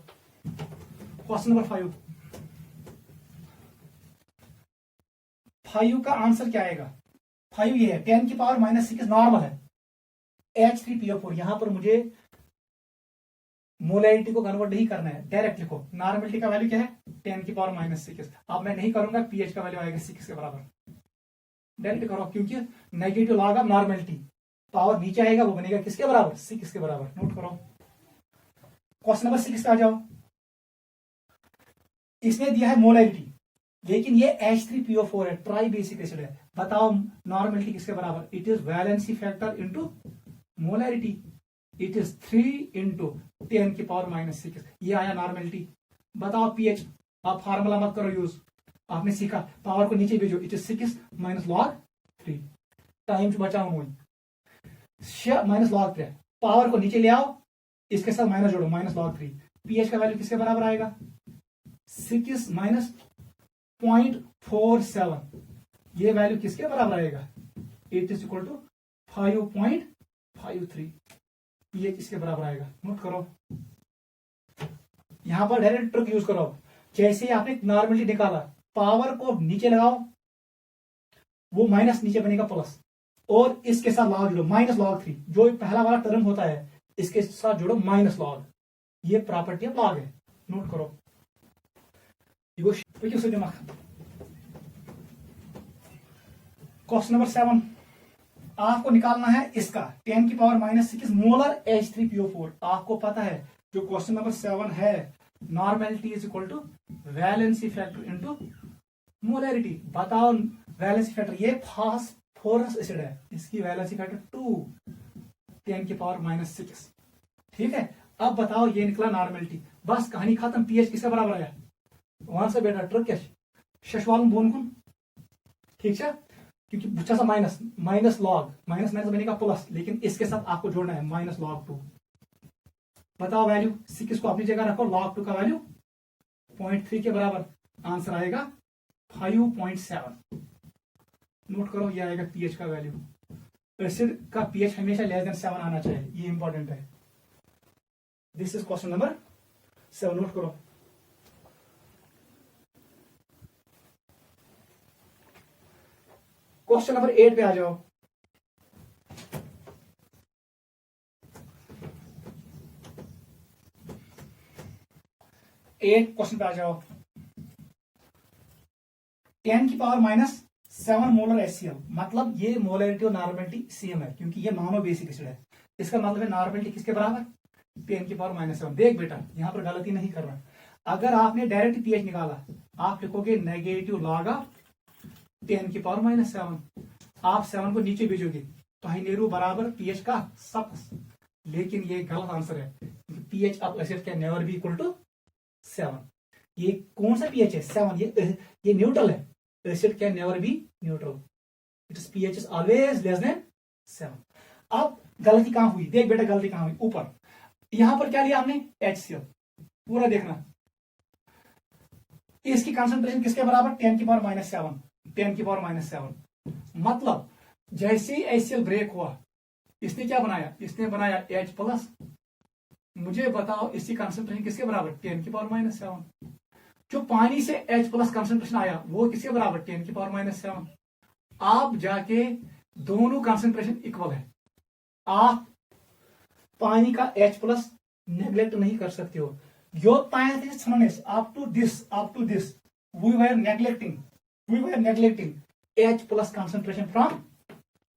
क्वेश्चन नंबर 5 का आंसर क्या आएगा? 5 ये है, 10 की पावर -6 नॉर्मल है, H3PO4। यहां पर मुझे मोलैरिटी को कन्वर्ट नहीं करना है, डायरेक्ट लिखो। नॉर्मलिटी का वैल्यू क्या है? 10 की पावर -6। अब मैं नहीं करूंगा, पीएच का वैल्यू आएगा 6 के बराबर। डायरेक्ट करो, क्योंकि negative log of normality, power नीचे आएगा, वो बनेगा किसके बराबर? 6 के बराबर। नोट करो। क्वेश्चन नंबर 6 पे आ जाओ। इसमें दिया है मोलैरिटी, लेकिन ये H3PO4 है, ट्राई बेसिक एसिड है। बताओ नॉर्मलिटी किसके बराबर? It is valency factor into molarity, it is 3 into 10 की पावर -6। ये आया नॉर्मलिटी। बताओ पीएच। आप फार्मूला मत करो यूज, आपने सीखा पावर को नीचे भेजो, it is 6 minus log 3। Time बचाओ मुझे, माइनस लॉग 3, पावर को नीचे ले आओ, इसके साथ माइनस जोड़ो, माइनस लॉग 3। पीएच का वैल्यू किसके बराबर आएगा? 6 माइनस 0.47, ये वैल्यू किसके बराबर आएगा? It is equal to 5.53। ये किसके बराबर आएगा? नोट करो। यहां पर डायरेक्ट ट्रिक यूज करो। जैसे ही आपने नॉर्मलिटी निकाला, पावर को नीचे लगाओ, वो माइनस नीचे बनेगा प्लस, और इसके साथ लॉग जोड़ो, माइनस लॉग 3। जो पहला वाला टर्म होता है इसके साथ जोड़ो माइनस लॉग। ये प्रॉपर्टी ऑफ लॉग है। नोट करो। क्वेश्चन नंबर 7, आपको निकालना है इसका 10 की पावर -6 मोलर H3PO4। आपको पता है जो क्वेश्चन नंबर 7 है, normality is equal to valency factor into molarity. बताओ वैलेंसी फैक्टर, ये फास्फोरस एसिड है, इसकी वैलेंसी फैक्टर 2, 10 की पावर -6। ठीक है, अब बताओ ये निकला नॉर्मलिटी, बस कहानी खत्म। पीएच किसके बराबर आया? वहां से बेटा ट्रिक क्या? शशवाल बोन कुन, ठीक है, क्योंकि बुच्छा सा माइनस लॉग, माइनस माइनस बनेगा प्लस, लेकिन इसके साथ आपको जोड़ना है माइनस लॉग 2। बताओ वैल्यू 6 को अपनी जगह रखो, log 2 का वैल्यू 0.3 के बराबर, आंसर आएगा 5.7। नोट करो, ये आएगा पीएच का वैल्यू। एसिड का पीएच हमेशा लेस देन 7 आना चाहिए, ये इंपॉर्टेंट है। This is question number 7। Note करो। क्वेश्चन नंबर 8 पे आ जाओ। क्वेश्चन पे आ जाओ। 10 की पावर -7 मोलर HCl, मतलब ये मोलैरिटी और नॉर्मलिटी सेम है, क्योंकि ये मोनो बेसिक एसिड है। इसका मतलब है नॉर्मलिटी किसके बराबर? 10 की पावर -7। देख बेटा, यहां पर गलती नहीं करना। अगर आपने डायरेक्ट पीएच निकाला, आप लिखोगे नेगेटिव लॉग ऑफ 10 की पावर -7। आप 7 को नीचे भेजोगे तो हाइनेरू बराबर पीएच का सप्स, लेकिन ये गलत आंसर है। PH of acid can never be equal to 7। ये कौन सा पीएच है? 7। ये न्यूट्रल है। Acid can never B neutral, it's pH is always less than 7। अब गलती कहां हुई? देख बेटा, गलती कहां हुई? ऊपर यहां पर क्या लिया हमने? HCl। पूरा देखना, इसकी कंसंट्रेशन किसके बराबर 10⁻⁷, 10⁻⁷। मतलब जैसे ही HCl ब्रेक हुआ, इसने क्या बनाया, इसने बनाया H+। मुझे बताओ इसकी कंसंट्रेशन किसके बराबर 10⁻⁷। जो पानी से H+ कंसंट्रेशन आया वो किसके बराबर 10⁻⁷। आप जाके दोनों कंसंट्रेशन इक्वल है, आप पानी का H+ नेग्लेक्ट नहीं कर सकते हो। up to this we were neglecting H+ concentration from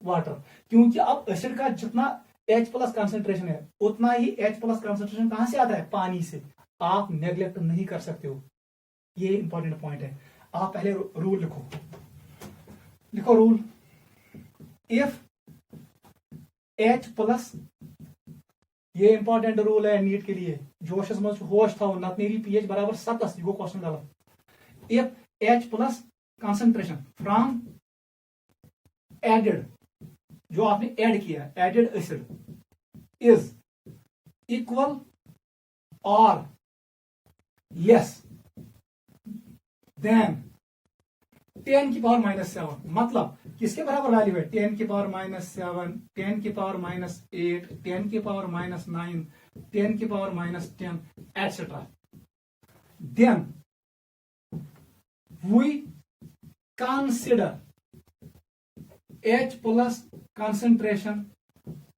water, क्योंकि अब एसिड का जितना H+ कंसंट्रेशन है उतना ही H+ कंसंट्रेशन कहां से आता है, पानी से। आप नेग्लेक्ट नहीं कर सकते हो, ये इंपॉर्टेंट पॉइंट है। आप पहले रूल लिखो रूल, इफ H+, ये इंपॉर्टेंट रूल है नीट के लिए। जोशस मज होश था नत नेरी pH बराबर 7, ये गो क्वेश्चन गलत। If H+ concentration from added, जो आपने ऐड किया एडेड एसिड, इज इक्वल और लेस देन 10⁻⁷, मतलब किसके बराबर वैल्यू है 10⁻⁷, 10⁻⁸, 10⁻⁹, 10⁻⁻10 etc. Then we consider H+ concentration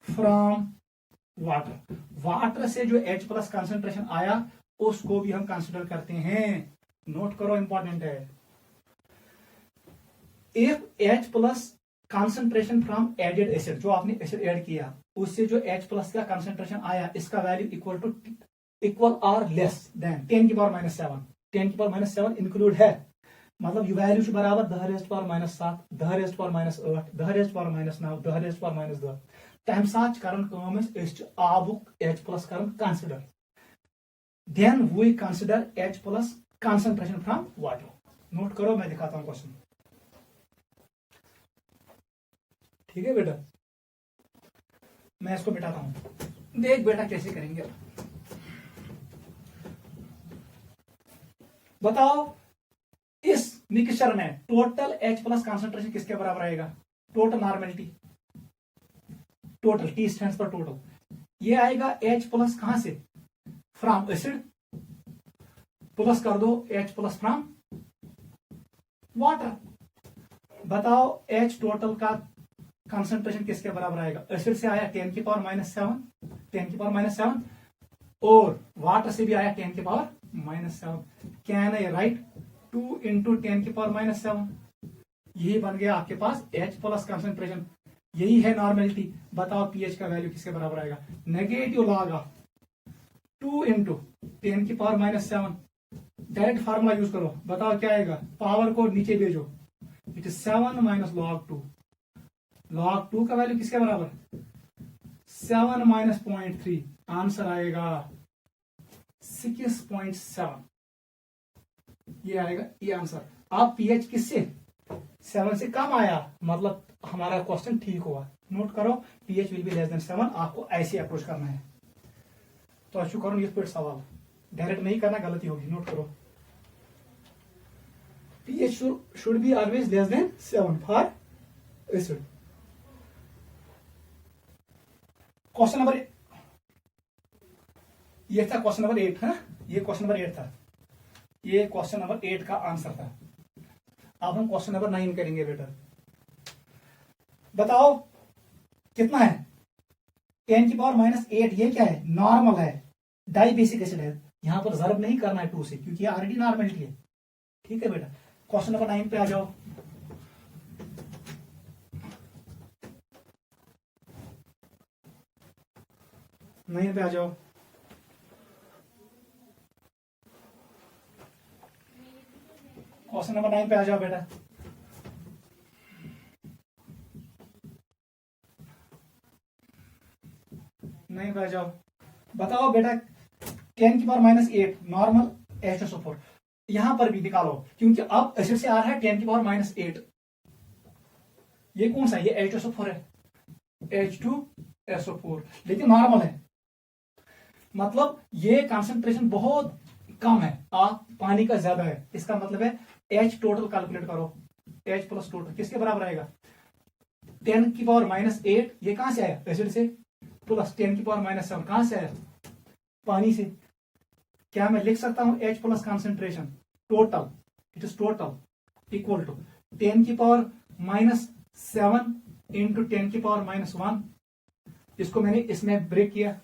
from water. Water से जो H+ कंसंट्रेशन आया उसको भी हम कंसिडर करते हैं। नोट करो, इंपॉर्टेंट है। If H+ concentration from added acid, जो आपने एसिड ऐड किया उससे जो H+ का कंसंट्रेशन आया इसका वैल्यू इक्वल और लेस देन 10⁻⁷, 10⁻⁷ इंक्लूड है, मतलब ये वैल्यू बराबर 10⁻⁷, 10⁻⁸, 10⁻⁹, 10⁻⁻10। तम साथ कर आबुक H+ कर consider, then we consider H+ concentration from water. Note करो, मैं दिखाता हूं क्वेश्चन। ठीक है बेटा, मैं इसको मिटाता हूं, देख बेटा कैसे करेंगे। बताओ इस मिक्सचर में टोटल H+ कंसंट्रेशन किसके बराबर आएगा, total normality, total T stands for total, ये आएगा H+ कहां से, फ्रॉम एसिड, प्लस कर दो H+ फ्रॉम वाटर। बताओ H टोटल का कंसंट्रेशन किसके बराबर आएगा, एसिड से आया 10⁻⁷, 10⁻⁷, और वाटर से भी आया 10⁻⁷। कैन आई राइट 2 × 10⁻⁷, यही बन गया आपके पास H+ कंसंट्रेशन, यही है नॉर्मेलिटी। बताओ pH का वैल्यू किसके बराबर आएगा, negative log of 2 × 10⁻⁷। Direct formula use करो, बताओ क्या आएगा, पावर को नीचे भेजो, इट इज 7 - log 2। log 2 का वैल्यू किसके बराबर, 7 - 0.3, आंसर आएगा 6.7, ये आएगा ये आंसर। आप pH किससे 7 से कम आया, मतलब हमारा क्वेश्चन ठीक हुआ। नोट करो, pH will be less than 7, आपको ऐसे अप्रोच करना है। तो अच्छु करो ये पेट सवाल, डायरेक्ट नहीं करना, गलती होगी। नोट करो, pH should be always less than 7 for acid। Question number, ये था क्वेश्चन नंबर 8 है, ये क्वेश्चन नंबर 8 था, ये क्वेश्चन नंबर 8 का आंसर था। अब हम क्वेश्चन नंबर 9 करेंगे बेटा। बताओ कितना है 10⁻⁸, ये क्या है, नॉर्मल है, डाई बेसिक एसिड है। यहां पर जरब नहीं करना है 2 से, क्योंकि ये ऑलरेडी नॉर्मेलिटी है। ठीक है बेटा, क्वेश्चन नंबर 9 पे आ जाओ। पे आ जाओ। क्वेश्चन नंबर 9 पे आ जाओ बेटा। नहीं पे आ जाओ। बताओ बेटा 10⁻⁸ नॉर्मल H2SO4, यहां पर भी निकालो, क्योंकि अब एसिड से आ रहा है 10⁻⁸। ये कौन सा, ये H2SO4 है, H2SO4, लेकिन नॉर्मल है, मतलब ये कंसंट्रेशन बहुत कम है, पानी का ज्यादा है, इसका मतलब है H टोटल कैलकुलेट करो, H प्लस टोटल किसके बराबर आएगा, 10⁻⁸, ये कहां से आया, एसिड से, प्लस 10⁻⁷ कहां से आया, पानी से। क्या मैं लिख सकता हूं H plus concentration total, it is total equal to 10⁻⁷ into 10⁻⁻1, इसको मैंने इसमें ब्रेक किया,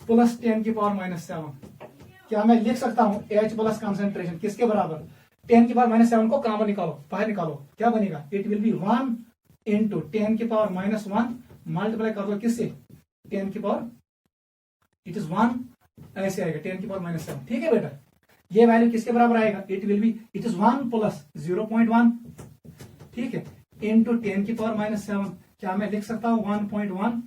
प्लस 10⁻⁷। क्या मैं लिख सकता हूं H प्लस कॉन्सेंट्रेशन किसके बराबर, 10⁻⁷ को कॉमन निकालो, बाहर निकालो, क्या बनेगा, it will B 1 into 10⁻⁻1 multiply कर दो किससे, 10 इट इज 1, ऐसे आएगा 10⁻⁷। ठीक है बेटा, ये वैल्यू किसके बराबर आएगा, it will B, it is 1 plus 0.1, ठीक है, इंटू 10⁻⁷। क्या मैं लिख सकता हूं 1.1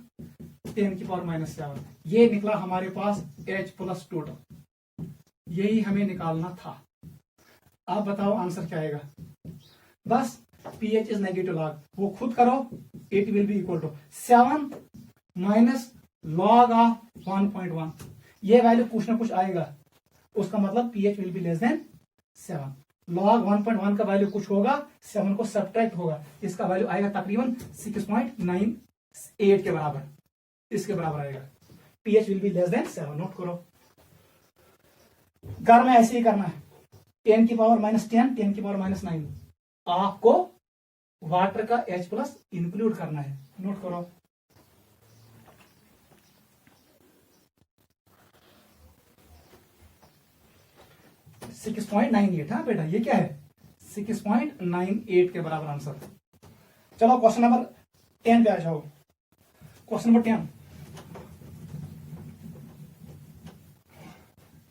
10⁻⁷। ये निकला हमारे पास H प्लस टोटल, यही हमें निकालना था। आप बताओ आंसर क्या आएगा, बस pH इज नेगेटिव लॉग, वो खुद करो, it will be equal to 7 minus log of 1.1, ये वैल्यू कुछ ना कुछ आएगा, उसका मतलब pH will be less than 7। Log 1.1 का वैल्यू कुछ होगा, 7 को सब्ट्रैक्ट होगा, इसका वैल्यू आएगा तकरीबन 6.98 के बराबर, इसके बराबर आएगा, pH will be less than 7, note करो। घर में ऐसे ही करना है, 10⁻⁻10 10⁻⁻9, आपको वाटर का H प्लस इंक्लूड करना है, नोट करो। सिक्स 6.98, हाँ बेटा, ये क्या है 6.98 के बराबर आंसर। चलो क्वेश्चन नंबर 10 पे आ जाओ। क्वेश्चन नंबर 10,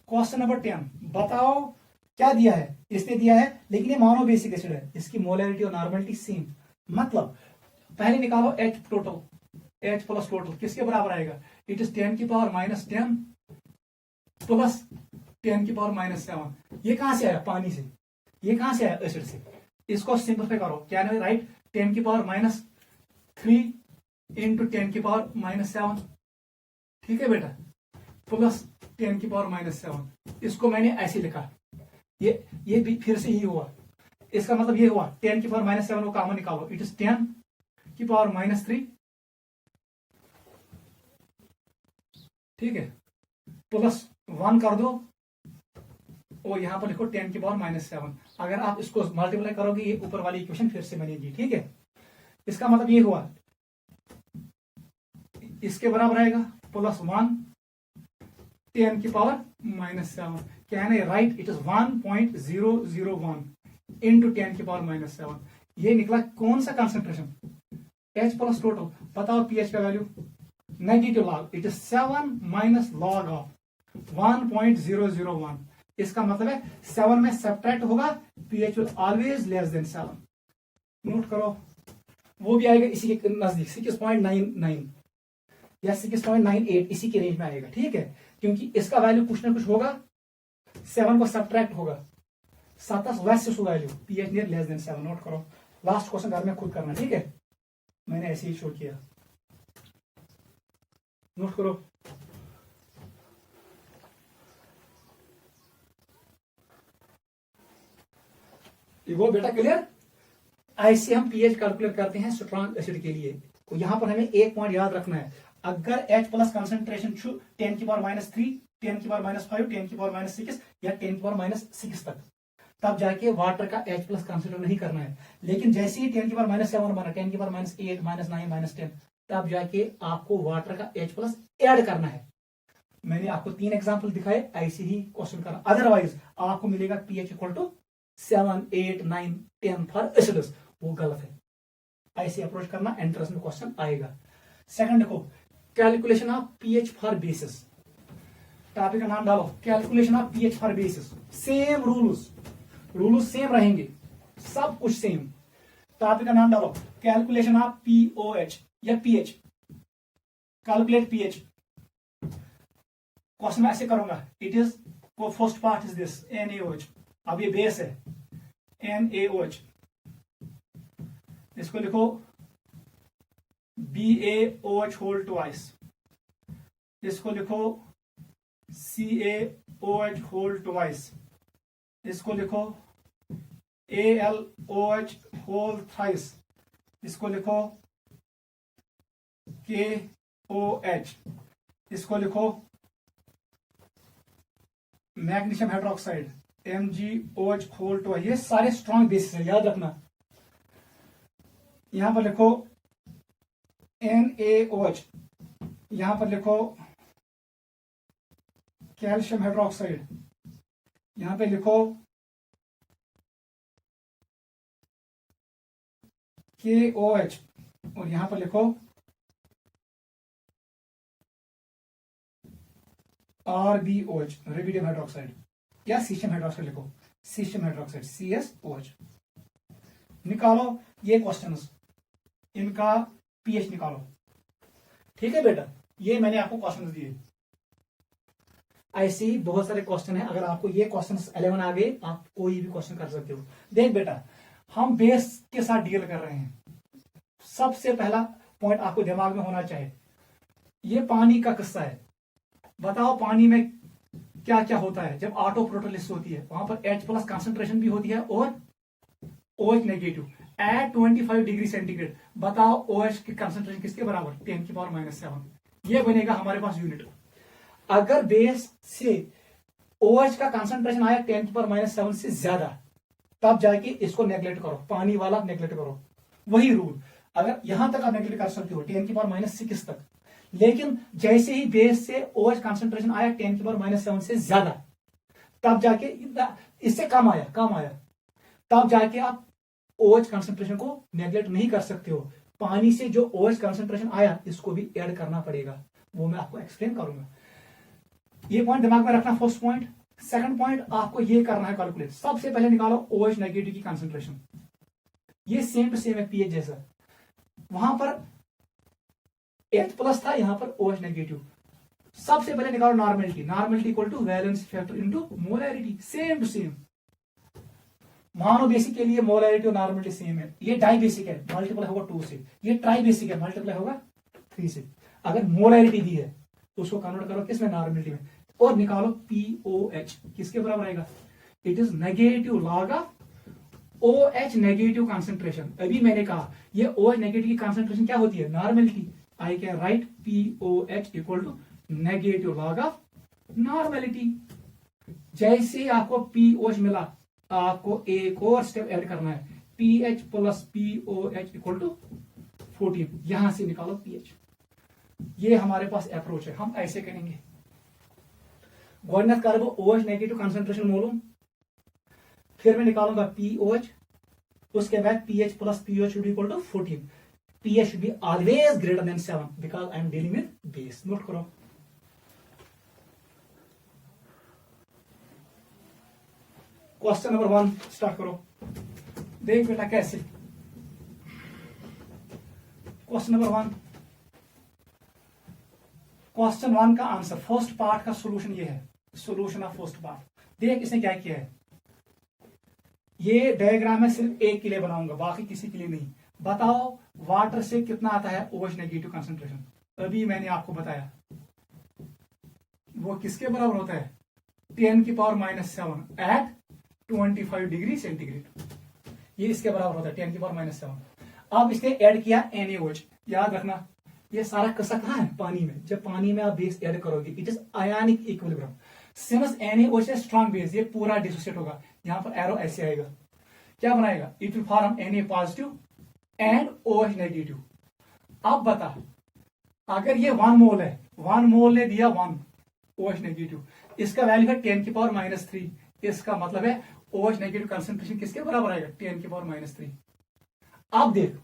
क्वेश्चन नंबर 10 बताओ क्या दिया है, इसने दिया है लेकिन ये मोनो बेसिक एसिड है, इसकी मोलैरिटी और नॉर्मलिटी सेम, मतलब पहले निकालो H total, H plus total किसके बराबर आएगा, इट इज 10⁻⁻10 प्लस 10⁻⁷। ये कहां से आया, पानी से, ये कहां से आया, एसिड से। इसको सिंपलीफाई करो, क्या है राइट, 10⁻³ इंटू 10⁻⁷, ठीक है बेटा, प्लस 10⁻⁷। इसको मैंने ऐसे लिखा, ये भी फिर से ही हुआ, इसका मतलब ये हुआ 10⁻⁷ को कॉमन निकालो, इट इज 10⁻⁻3, ठीक है, प्लस 1 कर दो और यहां पर लिखो 10⁻⁷। अगर आप इसको मल्टीप्लाई करोगे ये ऊपर वाली इक्वेशन फिर से बनेगी, ठीक है। इसका मतलब ये हुआ, इसके बराबर आएगा प्लस 1 10⁻⁻7, क्या है ना राइट, इट इज 1.001 इंटू 10⁻⁷। ये निकला कौन सा कॉन्सेंट्रेशन, H प्लस टोटल। बताओ pH का value, negative log, it is 7 minus log of 1.001, इसका मतलब है 7 में सब्ट्रैक्ट होगा, pH will always less than 7, note करो। वो भी आएगा इसी के नजदीक 6.99 या 6.98, इसी के रेंज में आएगा, ठीक है, क्योंकि इसका वैल्यू कुछ ना कुछ होगा, 7 को सब्ट्रैक्ट होगा, 7 वैसे value, pH near less than 7, note करो। लास्ट क्वेश्चन घर में खुद करना, ठीक है, मैंने ऐसे ही शो किया, नोट करो। वो बेटा क्लियर, ऐसे हम pH कैलकुलेट करते हैं स्ट्रॉन्ग एसिड के लिए। तो यहां पर हमें एक पॉइंट याद रखना है, अगर H प्लस कंसेंट्रेशन 10⁻⁻3 10⁻⁵ 10⁻⁶ या 10⁻�6 तक, तब जाके वाटर का H प्लस कंसिडर नहीं करना है। लेकिन जैसे ही 10⁻⁷ बना, 10⁻⁸ -9 -10, तब जाके आपको वाटर का H प्लस ऐड करना है। मैंने आपको 3 एग्जाम्पल दिखाए, ऐसे ही क्वेश्चन करना, अदरवाइज आपको मिलेगा pH equal to 7 8 9 10 for acids, वो गलत है। ऐसे अप्रोच करना, एंट्रेंस में क्वेश्चन आएगा। सेकंड देखो, calculation of pH for basis, topic का नाम डालो, calculation of pH for basis, same rules same रहेंगे, सब कुछ सेम। टॉपिक का नाम डालो, कैलकुलेशन ऑफ POH या pH, कैलकुलेट pH। क्वेश्चन में ऐसे करूंगा, it is first part is this NaOH, अब ये बेस है NaOH, इसको लिखो BaOH होल ट्वाइस, इसको लिखो CaOH होल ट्वाइस, इसको लिखो AlOH होल थ्राइस, इसको लिखो KOH, इसको लिखो magnesium hydroxide MgOH whole twice. ये सारे स्ट्रॉन्ग बेसिस है, याद रखना। यहां पर लिखो NaOH, यहां पर लिखो कैल्शियम हाइड्रोक्साइड, यहां पे लिखो KOH, और यहां पर लिखो RbOH रेबिडियम हाइड्रोक्साइड, या सीशियम हाइड्रोक्साइड लिखो, सीशियम हाइड्रोक्साइड CSOH। निकालो ये क्वेश्चंस, इनका पीएच निकालो। ठीक है बेटा, ये मैंने आपको क्वेश्चंस दिए। ऐसे ही बहुत सारे क्वेश्चन है, अगर आपको ये क्वेश्चंस 11 आ गए, आप कोई भी क्वेश्चन कर सकते हो। देख बेटा, हम बेस के साथ डील कर रहे हैं। सबसे पहला पॉइंट आपको दिमाग में होना चाहिए, ये पानी का किस्सा है। बताओ पानी में क्या क्या होता है जब ऑटो प्रोटोलिसिस होती है, वहां पर H+ कंसंट्रेशन भी होती है और OH negative at 25 degree centigrade. बताओ OH की कंसंट्रेशन किसके बराबर? 10⁻⁷। ये बनेगा हमारे पास यूनिट। अगर बेस से OH का कंसंट्रेशन आया 10⁻⁷ से ज्यादा, तब जाके इसको नेग्लेक्ट करो, पानी वाला नेग्लेक्ट करो। वही रूल, अगर यहां तक आप नेग्लेक्ट कर सकते हो 10⁻⁶ तक, लेकिन जैसे ही बेस से OH कंसंट्रेशन आया 10⁻⁷ से ज्यादा, तब जाके, इससे कम आया, तब जाके आप OH कंसंट्रेशन को नेग्लेक्ट नहीं कर सकते हो। पानी से जो OH कंसंट्रेशन आया, इसको भी ऐड करना पड़ेगा, वो मैं आपको एक्सप्लेन करूंगा। ये पॉइंट दिमाग में रखना, फर्स्ट पॉइंट। सेकंड पॉइंट आपको ये करना है कैलकुलेट। सबसे पहले निकालो OH नेगेटिव की कंसंट्रेशन। ये सेम टू सेम है पीएच जैसा, वहां पर H+ था, यहां पर OH नेगेटिव। सबसे पहले निकालो normality. Normality equal to valence factor into molarity, same to same. Mono basic के लिए मोलैरिटी और नॉर्मेलिटी सेम है। ये डाई बेसिक है, मल्टीप्लाई होगा 2 से। ये ट्राई बेसिक है, मल्टीप्लाई होगा 3 से। अगर मोलैरिटी दी है तो उसको कन्वर्ट करो किसमें? नॉर्मेलिटी में, और निकालो POH किसके बराबर आएगा? It is negative log of OH negative concentration. अभी मैंने कहा ये OH नेगेटिव की कंसंट्रेशन क्या होती है? Normality. I can write POH equal to negative log of normality. जैसे आपको POH मिला, आपको एक और स्टेप ऐड करना है, PH + POH इक्वल टू 14। यहां से निकालो PH। ये हमारे पास अप्रोच है, हम ऐसे करेंगे। गोडनेस कर OH नेगेटिव कंसंट्रेशन मालूम, फिर मैं निकालूंगा POH, उसके बाद PH + POH should be equal to 14। pH should be always greater than 7 because I am dealing with base। Note करो। क्वेश्चन नंबर 1 स्टार्ट करो। देख बेटा कैसे। क्वेश्चन नंबर 1, क्वेश्चन 1 का आंसर, फर्स्ट पार्ट का सॉल्यूशन ये है। Solution of first part. देख इसने क्या किया है, ये डायग्राम है सिर्फ एक के लिए बनाऊंगा, बाकी किसी के लिए नहीं। बताओ वाटर से कितना आता है OH नेगेटिव कंसंट्रेशन? अभी मैंने आपको बताया वो किसके बराबर होता है? 10⁻⁷ एट 25 डिग्री सेंटीग्रेड। ये इसके बराबर होता है 10⁻⁷। अब इसने ऐड किया NaOH। याद रखना ये सारा किस्सा कहां है? पानी में। जब पानी में आप बेस ऐड करोगे, it is ionic equilibrium. Since NaOH है स्ट्रॉन्ग बेस, ये पूरा डिसोसिएट होगा। यहां पर एरो ऐसे आएगा, क्या बनाएगा? It will form Na+ and OH negative. अब बता, अगर ये 1 मोल है, 1 मोल ने दिया 1 OH नेगेटिव, इसका वैल्यू है 10⁻⁻3। इसका मतलब है OH नेगेटिव कंसंट्रेशन किसके बराबर आएगा? 10⁻⁻3। अब देख,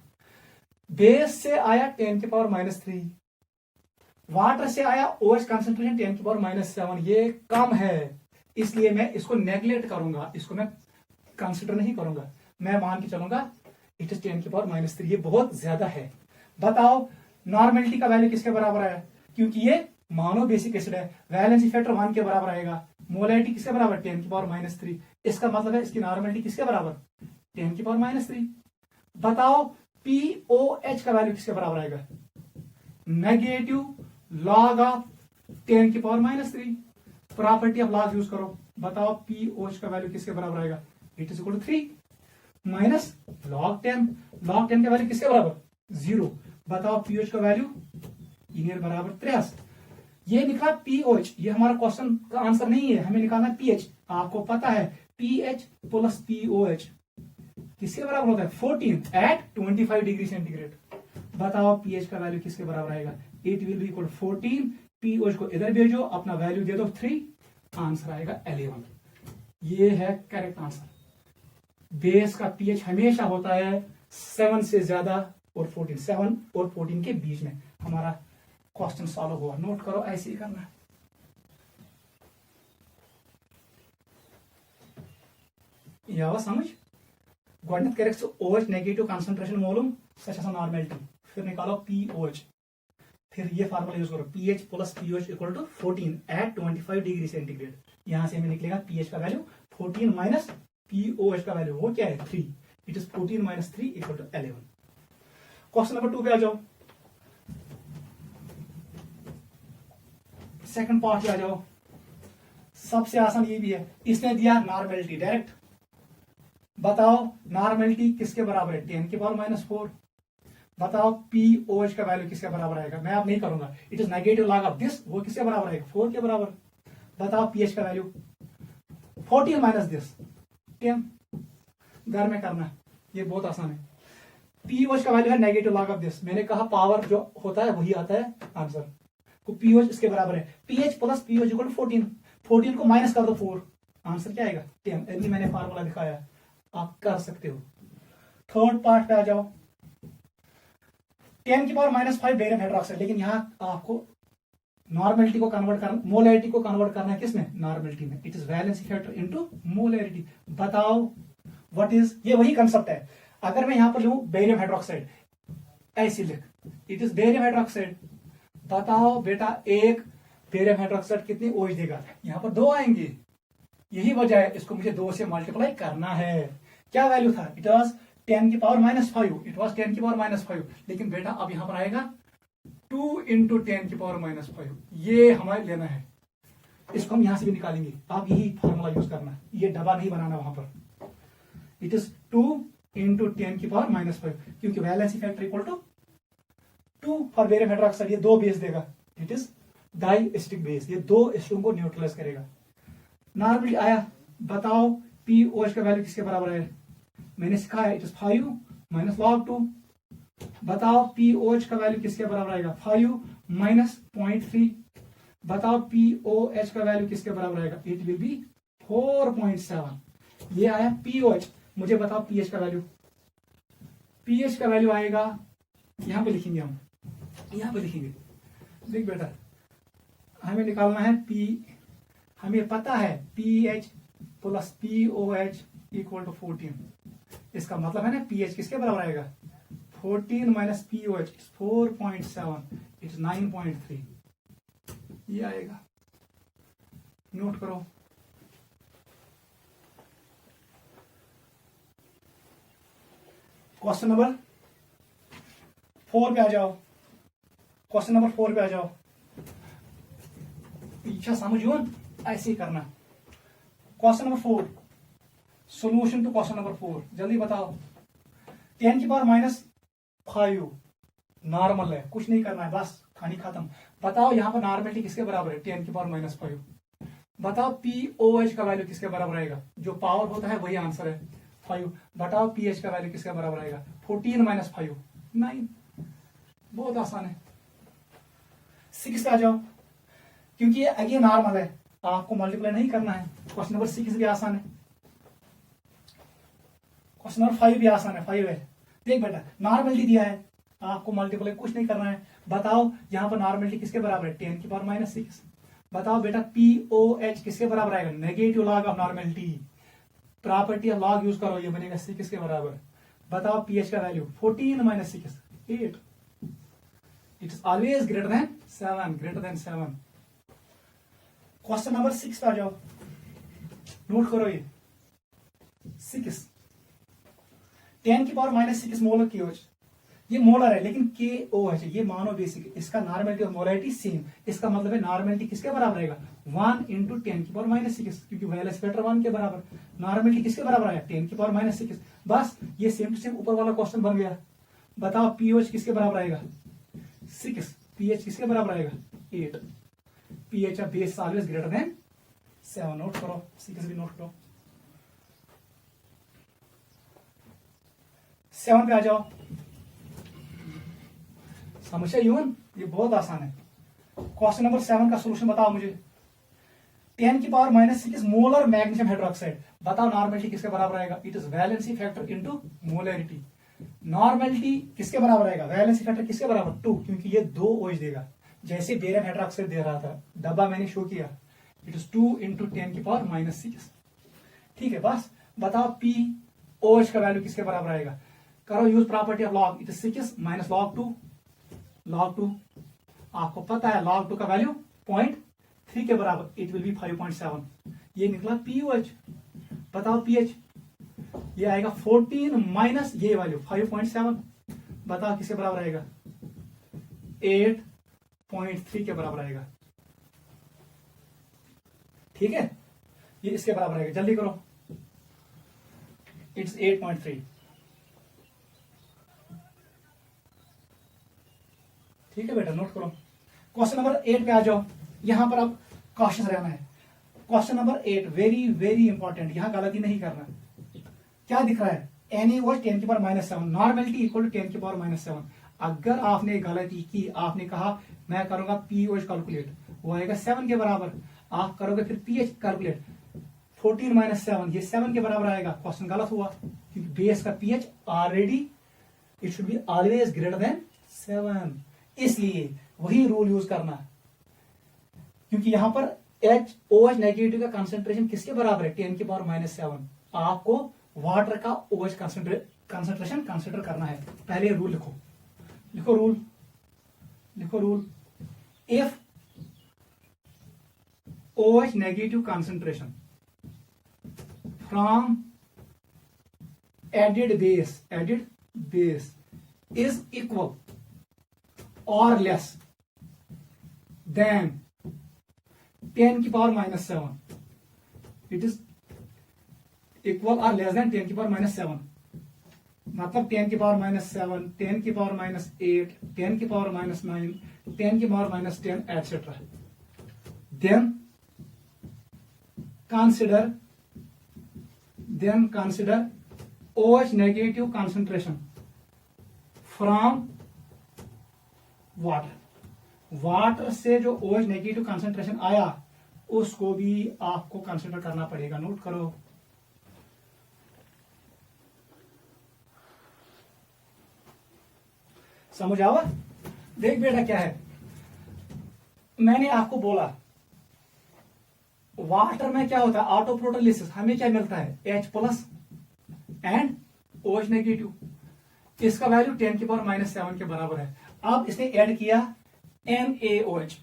बेस से आया 10⁻⁻3, वाटर से आया OH कंसंट्रेशन 10⁻⁷। ये कम है, इसलिए मैं इसको नेग्लेक्ट करूंगा, इसको मैं कंसिडर नहीं करूंगा। मैं मान के चलूंगा इट इज 10⁻⁻3। ये बहुत ज्यादा है। बताओ नॉर्मेलिटी का वैल्यू किसके बराबर है? क्योंकि ये मोनो बेसिक एसिड है, वैलेंसी फैक्टर 1 के बराबर आएगा। मोलैरिटी किसके बराबर? 10⁻⁻3। इसका मतलब है इसकी नॉर्मेलिटी किसके बराबर? 10⁻⁻3। बताओ POH का वैल्यू किसके बराबर आएगा? Negative log of 10⁻⁻3। Property of log use करो, बताओ पीओएच का वैल्यू किसके बराबर आएगा, it is equal to 3 minus log 10, log 10 का वैल्यू किसके बराबर 0, बताओ पीओएच का वैल्यू इनियर बराबर 83। ये निकला पीओएच, ये हमारा क्वेश्चन का आंसर नहीं है, हमें निकालना है पीएच। आपको पता है पीएच प्लस पीओएच किसके बराबर होता है 14 एट 25 डिग्री सेंटीग्रेड। बताओ पीएच का वैल्यू किसके बराबर आएगा, it will be equal 14, pOH को इधर भेजो, अपना वैल्यू दे दो 3, आंसर आएगा 11। ये है करेक्ट आंसर। बेस का पीएच हमेशा होता है 7 से ज्यादा और 14, 7 और 14 के बीच में हमारा क्वेश्चन सॉल्व हुआ। नोट करो, ऐसे ही करना है। यह आवा समझ, गोडनेथ करेक्ट OH नेगेटिव कंसंट्रेशन मोलूम सच नॉर्मेलिटी, फिर निकालो पीओएच, फिर ये फार्मूला यूज करो pH plus pOH equal to 14 at 25 degree centigrade. यहां से हमें निकलेगा पीएच का वैल्यू 14 माइनस पीओएच का वैल्यू वो क्या है 3, it is 14 minus 3 equal to 11। Question number 2 पे आ जाओ, सेकंड पार्ट पे आ जाओ। सबसे आसान ये भी है, इसने दिया नॉर्मेलिटी डायरेक्ट, बताओ नॉर्मेलिटी किसके बराबर है 10 की पावर माइनस 4, बताओ पीओएच का वैल्यू किसके बराबर आएगा, मैं अब नहीं करूंगा, it is negative log of this, वो किसके बराबर आएगा 4 के बराबर। बताओ पीएच का वैल्यू 14 माइनस दिस 10, घर में करना, ये बहुत आसान है। पीओएच का वैल्यू है नेगेटिव लॉग ऑफ दिस, मैंने कहा पावर जो होता है वही आता है आंसर, तो पीओएच इसके बराबर है, पीएच प्लस पीओएच इक्वल 14, 14 को माइनस कर दो 4, आंसर क्या आएगा 10। अभी मैंने फार्मूला दिखाया, आप कर सकते हो। थर्ड पार्ट पे आ जाओ, 10 की पावर माइनस 5 बेरियम हाइड्रोक्साइड, लेकिन यहां आपको नॉर्मेलिटी को कन्वर्ट करना, मोलैरिटी को कन्वर्ट करना है किसमें नॉर्मेलिटी में, it is valency factor into molarity. बताओ व्हाट इज, ये वही कंसेप्ट है। अगर मैं यहां पर लूं बेरियम हाइड्रोक्साइड, ऐसे लिख, इट इज बेरियम हाइड्रोक्साइड, बताओ बेटा एक बेरियम हाइड्रोक्साइड कितनी OH देगा, यहां पर 2 आएंगे, यही वजह है इसको मुझे 2 से मल्टीप्लाई करना है। क्या वैल्यू था, इट वॉज 10 की पावर माइनस 5, इट वॉज 10 की पावर माइनस 5, लेकिन बेटा अब यहां पर आएगा 2 इंटू 10 की पावर माइनस 5, ये हमें लेना है, इसको हम यहां से भी निकालेंगे, आप यही फॉर्मूला यूज करना, ये डबा नहीं बनाना वहां पर, इट इज 2 इंटू 10 की पावर माइनस 5, क्योंकि valency factor equal to 2 for barium hydroxide, ये 2 बेस देगा, it is diacidic base, ये 2 एसिडों को न्यूट्रलाइज करेगा। नॉर्मली आया, बताओ पीओएच का वैल्यू किसके बराबर है, मैंने सिखाया इट इज 5 माइनस log 2, बताओ पीओएच का वैल्यू किसके बराबर आएगा 5 माइनस 0.3, बताओ पीओएच का वैल्यू किसके बराबर आएगा, इट विल बी 4.7। ये आया पीओएच, मुझे बताओ पीएच का वैल्यू, पीएच का वैल्यू आएगा, यहां पे लिखेंगे हम, यहां पे लिखेंगे, देख बेटा हमें निकालना है हमें पता है pH plus pOH equal to 14, इसका मतलब है ना पीएच किसके बराबर आएगा 14 माइनस पीओएच 4.7, इट इज 9.3, ये आएगा। नोट करो, क्वेश्चन नंबर 4 पे आ जाओ, क्वेश्चन नंबर 4 पे आ जाओ, पीछा समझो, ऐसे ही करना। Question number 4, solution to question number 4, जल्दी बताओ। 10 की पावर माइनस 5 नॉर्मल है, कुछ नहीं करना है, बस कहानी खत्म। बताओ यहां पर नॉर्मलिटी किसके बराबर है 10 की पावर माइनस 5, बताओ पीओएच का वैल्यू किसके बराबर आएगा, जो पावर होता है वही आंसर है 5, बताओ पीएच का वैल्यू किसके बराबर आएगा 14 माइनस 5 9, बहुत आसान है। 6 पे आ जाओ, क्योंकि ये अगेन नॉर्मल है, आपको मल्टीप्लाई नहीं करना है। क्वेश्चन नंबर 6 भी आसान है, क्वेश्चन नंबर 5 भी आसान है, 5 है। देख बेटा नॉर्मलिटी दिया है, आपको मल्टीप्लाई कुछ नहीं करना है। बताओ यहां पर नॉर्मलिटी किसके बराबर है 10 की पावर माइनस 6, बताओ बेटा पीओएच किसके बराबर आएगा negative log of normality, property of log use करो, ये बनेगा 6 के बराबर। बताओ पीएच का value 14 minus 6 8, it is always greater than 7, greater than 7। Question number 6 पे आ जाओ, नोट करो ये 6, 10 की पावर माइनस 6 मोलर पीओएच, ये मोलर है लेकिन KOH है, ये मानो बेसिक, इसका नॉर्मेलिटी और मोलरिटी सेम। इसका मतलब है नॉर्मेलिटी किसके बराबर आएगा 1 इंटू 10⁻⁶, क्योंकि वैलेंस फैक्टर 1 के बराबर। नॉर्मेलिटी किसके बराबर आया 10⁻⁶। बस ये सेम टू सेम ऊपर वाला क्वेश्चन बन गया। बताओ pOH किसके बराबर आएगा 6, pH किसके बराबर आएगा 8। pH of base always greater than 7। Note करो, 6 भी नोट करो। 7 पे आ जाओ। समस्या यून, ये बहुत आसान है। क्वेश्चन नंबर 7 का सोल्यूशन बताओ मुझे। 10⁻⁶ मोलर मैग्नीशियम हाइड्रोक्साइड। बताओ नॉर्मेलिटी किसके बराबर आएगा, it is valency factor into molarity. Normality किसके बराबर आएगा, वैलेंसी फैक्टर किसके बराबर 2, क्योंकि ये 2 OH देगा। जैसे बेरियम हाइड्रोक्साइड दे रहा था, डब्बा मैंने शो किया, इट इज 2 इंटू 10⁻⁶। ठीक है, बस बताओ pOH का वैल्यू किसके बराबर आएगा। करो use property of log, it is 6 minus log 2। log 2 आपको पता है log 2 का वैल्यू 0.3 के बराबर, इट विल बी 5.7। ये निकला pOH। बताओ pH, ये आएगा 14 माइनस ये वैल्यू 5.7। बताओ किसके बराबर आएगा 8.3 के बराबर आएगा। ठीक है, ये इसके बराबर आएगा, जल्दी करो, इट्स 8.3। ठीक है बेटा, नोट करो। क्वेश्चन नंबर 8 पे आ जाओ। यहां पर अब कॉशियस रहना है। Question number 8 very very important, यहां गलती नहीं करना। क्या दिख रहा है NaOH 10⁻⁷, नॉर्मेलिटी इक्वल टू 10⁻⁷। अगर आपने गलती की, आपने कहा मैं करूंगा pOH कैलकुलेट, वो आएगा 7 के बराबर। आप करोगे फिर pH कैलकुलेट, 14 - 7, ये 7 के बराबर आएगा। क्वेश्चन गलत हुआ, क्योंकि बेस का pH already it should be always greater than 7। इसलिए वही रूल यूज करना, क्योंकि यहां पर OH नेगेटिव का कंसंट्रेशन किसके बराबर है 10⁻⁷। आपको वाटर का OH कंसंट्रेशन कंसिडर करना है। पहले रूल लिखो, लिखो rule. If OH negative concentration from added base is equal or less than 10⁻⁷, it is equal or less than 10⁻⁷, मतलब 10⁻⁷, 10⁻⁸, 10⁻⁹, 10⁻�10 etc. Then consider OH negative concentration from water से जो OH नेगेटिव कंसंट्रेशन आया उसको भी आपको कंसिडर करना पड़ेगा। नोट करो, समझ आवा। देख बेटा क्या है, मैंने आपको बोला वाटर में क्या होता है ऑटो प्रोटोलिसिस, हमें क्या मिलता है H+ एंड OH नेगेटिव। इसका वैल्यू 10⁻⁷ के बराबर है। अब इसने ऐड किया NaOH,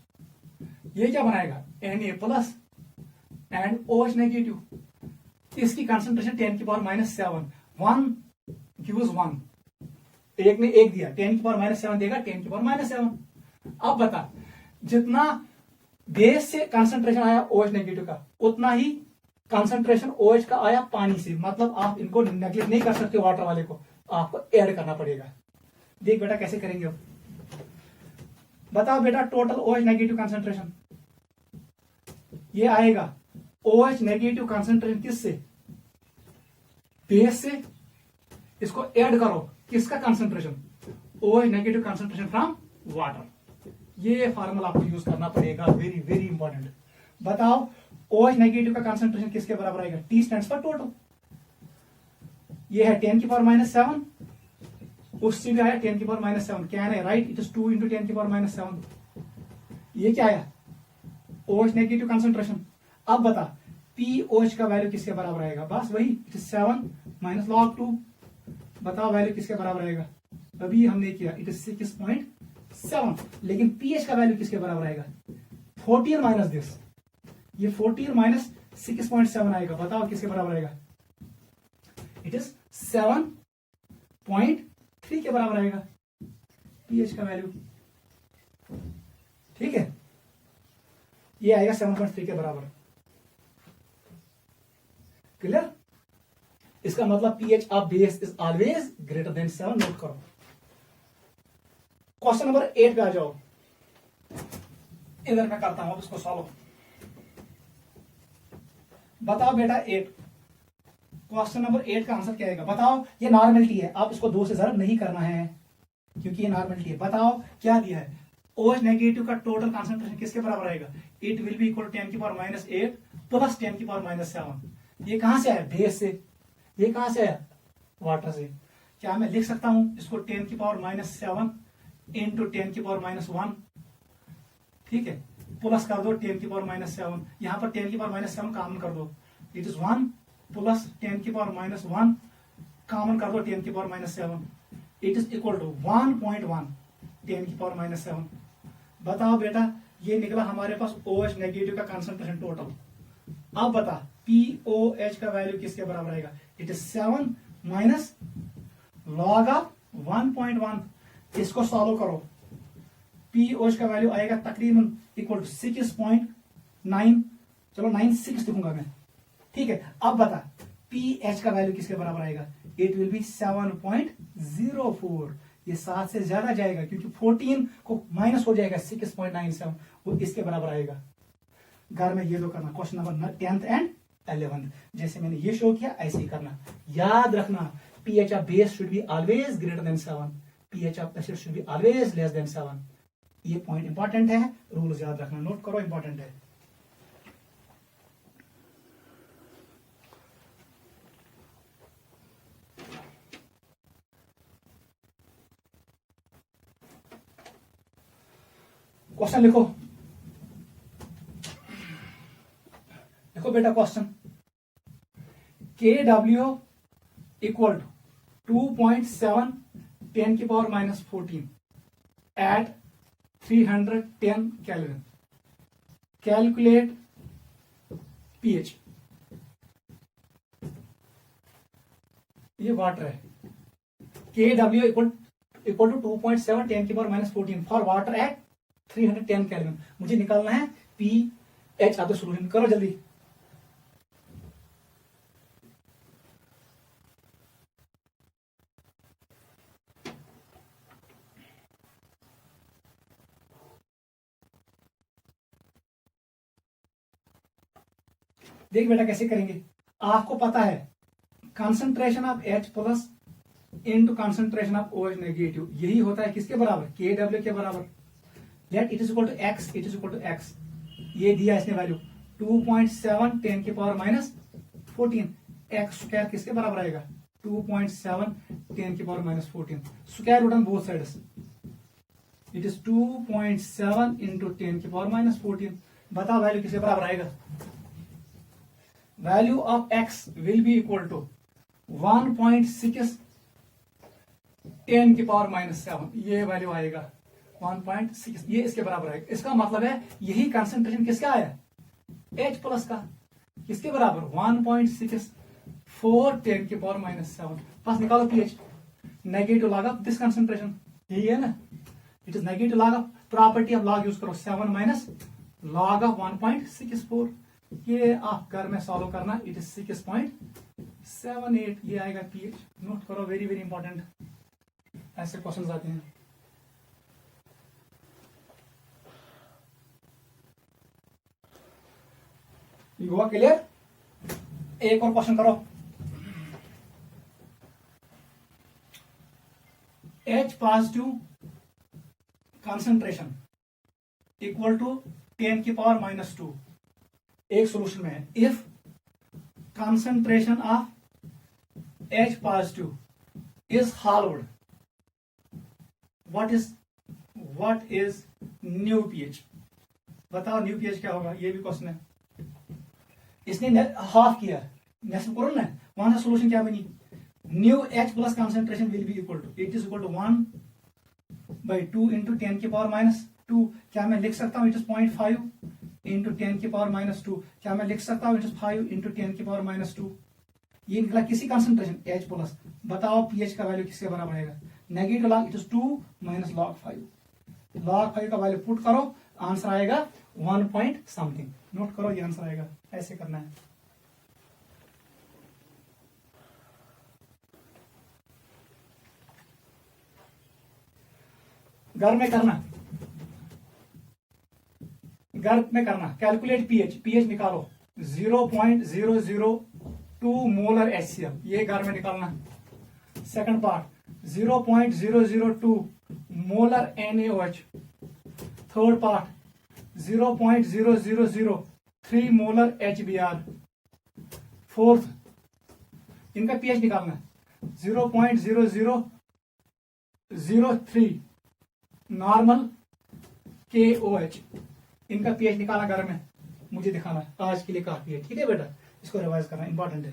ये क्या बनाएगा Na+ एंड OH नेगेटिव। इसकी कंसंट्रेशन 10⁻⁷, 1 गिव्स 1, एक ने एक दिया, 10⁻⁷ देगा 10⁻⁷। अब बता, जितना बेस से कंसंट्रेशन आया OH नेगेटिव का, उतना ही कंसंट्रेशन OH का आया पानी से। मतलब आप इनको नेग्लेक्ट नहीं कर सकते, वाटर वाले को आपको ऐड करना पड़ेगा। देख बेटा कैसे करेंगे। अब बताओ बेटा टोटल OH नेगेटिव कंसंट्रेशन, ये आएगा OH नेगेटिव कंसंट्रेशन किससे, बेस से। इसको ऐड करो, किसका concentration OH negative concentration from water. ये फार्मूला आपको यूज करना पड़ेगा, वेरी वेरी इंपॉर्टेंट। बताओ OH नेगेटिव का कंसंट्रेशन किसके बराबर आएगा, T स्टैंड्स फॉर टोटल। ये है 10⁻⁷, उससे भी आया 10⁻⁷। क्या है राइट, इट इज 2 इंटू 10⁻⁷। ये क्या आया OH नेगेटिव कंसंट्रेशन। अब बता pOH का वैल्यू किसके बराबर आएगा, बस वही, इट इज 7 माइनस log 2। बताओ वैल्यू किसके बराबर आएगा, अभी हमने किया, इट इज 6.7। लेकिन pH का वैल्यू किसके बराबर आएगा 14 माइनस दिस, ये 14 माइनस 6.7 आएगा। बताओ किसके बराबर आएगा, इट इज 7.3 के बराबर आएगा। पीएच का वैल्यू, ठीक है, ये आएगा 7.3 के बराबर। क्लियर? इसका मतलब pH of base is always greater than 7। Note करो। क्वेश्चन नंबर 8 पे आ जाओ। इधर मैं करता हूं अब इसको सॉल्व। बताओ बेटा 8, क्वेश्चन नंबर 8 का आंसर क्या आएगा? बताओ, ये नॉर्मलिटी है, आप इसको 2 से ज़रब नहीं करना है क्योंकि ये नॉर्मलिटी है। बताओ क्या दिया है? OH नेगेटिव का टोटल कंसंट्रेशन किसके बराबर आएगा? इट विल बी इक्वल 10 की पावर -8 प्लस 10 की पावर -7। ये कहां से आया? बेस से। ये कहां से आया? वाटर से। क्या मैं लिख सकता हूं इसको 10 की पावर -7 इंटू 10 की पावर -1, ठीक है, प्लस कर दो 10 की पावर -7। यहां पर 10 की पावर -7 कॉमन कर दो, इट इज 1 प्लस 10 की पावर -1 कॉमन कर दो 10 की power -7, it is equal to 1.1 10 की पावर -7। बताओ बेटा, ये निकला हमारे पास OH नेगेटिव का कंसंट्रेशन टोटल। अब बता POH का वैल्यू किसके बराबर आएगा? It is 7 minus log of 1.1। इसको सॉल्व करो। POH का वैल्यू आएगा तकरीबन इक्वल टू 6.9, चलो 9.6 लिखूंगा मैं, ठीक है। अब बता PH का वैल्यू किसके बराबर आएगा? It will B 7.04। ये 7 से ज्यादा जाएगा क्योंकि 14 को माइनस हो जाएगा 6.97, वो इसके बराबर आएगा। घर में ये दो करना, question number 10th and 11th। जैसे मैंने ये शो किया ऐसे ही करना। याद रखना pH of base should be always greater than 7, pH of acid should be always less than 7। ये पॉइंट इंपॉर्टेंट है, रूल्स याद रखना, नोट करो, इंपॉर्टेंट है। क्वेश्चन लिखो, देखो बेटा क्वेश्चन, KW इक्वल टू 2.7 10 की power -14 at 310 kelvin. Calculate pH। ये वाटर है। KW इक्वल टू 2.7 10 की power -14 for water at 310 kelvin. मुझे निकालना है pH ऑफ द सॉल्यूशन। करो जल्दी। देख बेटा कैसे करेंगे, आपको पता है concentration of H plus into concentration of OH negative, यही होता है किसके बराबर? KW के बराबर। Let it is equal to x, it is equal to x। ये दिया इसने वैल्यू 2.7 10 की पावर -14। x स्क्वायर किसके बराबर आएगा? 2.7 10 की power -14। Square root on both sides, it is 2.7 into 10 की पावर -14। बताओ वैल्यू किसके बराबर आएगा? Value of x will be equal to 1.6 10 की पावर -7। ये वैल्यू आएगा 1.6, ये इसके बराबर आएगा। इसका मतलब है यही कंसंट्रेशन किसका आया? H प्लस का। किसके बराबर? 1.64 10 की पावर -7। बस निकालो pH। Negative log of this concentration, यही है ना, it is negative log of, property of log use करो, 7 माइनस लॉग ऑफ 1.64। ये आप घर में सॉल्व करना, इट इज 6.78। ये आएगा pH। नोट करो, वेरी वेरी इंपॉर्टेंट, ऐसे क्वेश्चंस आते हैं। You all clear? एक और क्वेश्चन करो। H positive concentration equal to 10 की पावर -2 एक सोल्यूशन में है। If concentration of H positive is halved, what is new pH? बताओ न्यू pH क्या होगा? ये भी क्वेश्चन है। इसने हाफ किया, नेक्स्ट करो ना, वहां से सोल्यूशन क्या बनी? New H plus concentration will be equal to, it is equal to 1/2 into 10 की पावर -2। क्या मैं लिख सकता हूं इट इज 0.5 इंटू 10 की पावर -2? क्या मैं लिख सकता हूं इट इज 5 इंटू 10 की पावर -2? ये निकला किसी कंसंट्रेशन H प्लस। बताओ pH का वैल्यू किसके बराबर आएगा? Negative log it is 2 minus log 5. log 5 का वैल्यू पुट करो, आंसर आएगा 1 पॉइंट समथिंग. नोट करो, ये आंसर आएगा. ऐसे करना है. घर में करना कैलकुलेट पीएच निकालो. 0.002 मोलर HCl, ये घर में निकालना. Second part 0.002 molar NaOH. Third part 0.0003 molar HBr. Fourth इनका पीएच निकालना है. 0.0003 नॉर्मल KOH. इनका पीएच निकालना घर में, मुझे दिखाना है. आज के लिए काफी है. ठीक है बेटा, इसको रिवाइज करना इंपॉर्टेंट है.